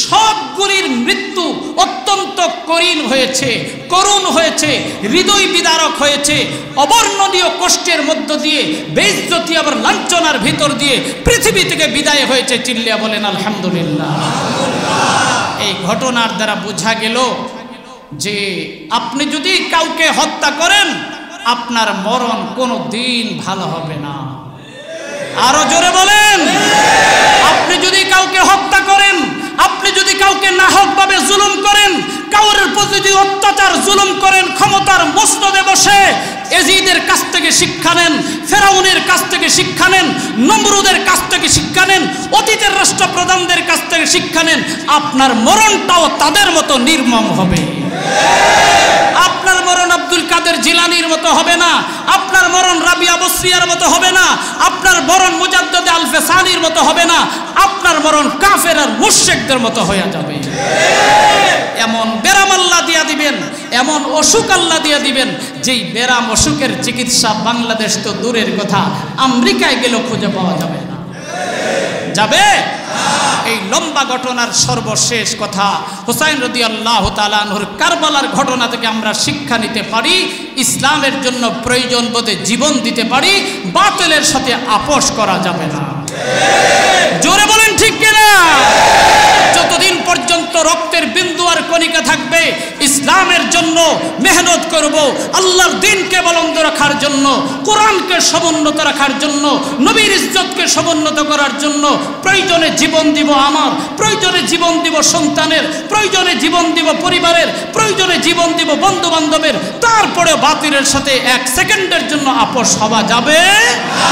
সবগুলির মৃত্যু অত্যন্ত করুণ হয়েছে, হৃদয় বিদারক হয়েছে। অবর্ণনীয় কষ্টের মধ্য দিয়ে, বেইজ্জতি আবার লাঞ্ছনার ভিতর দিয়ে পৃথিবী থেকে বিদায় হয়েছে। চিল্লিয়া বলেন আলহামদুলিল্লাহ। এই ঘটনার দ্বারা বোঝা গেল যে আপনি যদি কাউকে হত্যা করেন, আপনার মরণ কোনো দিন ভালো হবে না। আরো জোরে বলেন। আপনি যদি কাউকে হত্যা করেন, আপনি যদি কাউকে নাহকভাবে জুলুম করেন, কাউর প্রতি যদি অত্যাচার জুলুম করেন, ক্ষমতার মসনদে বসে এজিদের কাছ থেকে শিক্ষা নেন, ফেরাউনের কাছ থেকে শিক্ষা নেন, নমরুদের কাছ থেকে শিক্ষা নেন, অতীতের রাষ্ট্রপ্রধানদের কাছ থেকে শিক্ষা নেন, আপনার মরণটাও তাদের মতো নির্মম হবে। আপনার মরণ আব্দুল কাদের জিলানীর মতো হবে না, আপনার মরণ রাবিয়া বসরিয়ার মতো হবে না, আপনার মরণ মুজাদ্দিদ আল-ফেসানির মতো হবে না, আপনার মরণ কাফের আর মুশরিকদের মতো হয়ে যাবে। এমন বেরাম আল্লাহ দিয়া দিবেন, এমন অসুখ আল্লাহ দিয়া দিবেন, যেই বেরাম অসুখের চিকিৎসা বাংলাদেশ তো দূরের কথা, আমেরিকায় গেলেও খুঁজে পাওয়া যাবে না। যাবে? এই লম্বা ঘটনার সর্বশেষ কথা, হুসাইন রাদিয়াল্লাহু তাআলা আনহুর কারবালার ঘটনা থেকে আমরা শিক্ষা নিতে পারি, ইসলামের জন্য প্রয়োজন বোধে জীবন দিতে পারি, বাতিলের সাথে আপোষ করা যাবে না। জোরে বলেন ঠিক কিনা? যতদিন পর্যন্ত রক্তের বিন্দু আর কণিকা থাকবে, ইসলামের জন্য মেহনত করব, আল্লাহর দ্বীনকে বুলন্দ রাখার জন্য, কোরআনকে সমুন্নত রাখার জন্য, নবীর ইজ্জতকে সমুন্নত করার জন্য। প্রয়োজনে জীবন দিব আমার, প্রয়োজনে জীবন দিব সন্তানের, প্রয়োজনে জীবন দিব পরিবারের, প্রয়োজনে জীবন দিব বন্ধু বান্ধবের। তারপরে বাতিলের সাথে 1 সেকেন্ডের জন্য আপোষ হওয়া যাবে না।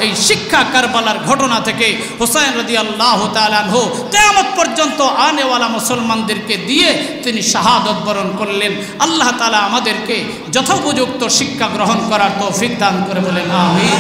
এই শিক্ষা কারবালার ঘটনা থেকে হুসাইন রাদিয়াল্লাহু তাআলা আনহু কিয়ামত পর্যন্ত আনেওয়ালা মুসলমানদেরকে দিয়ে তিনি শাহাদত বরণ করলেন। আল্লাহ তাআলা আমাদেরকে যথোপযুক্ত শিক্ষা গ্রহণ করার তৌফিক দান করে বলেন আমিন।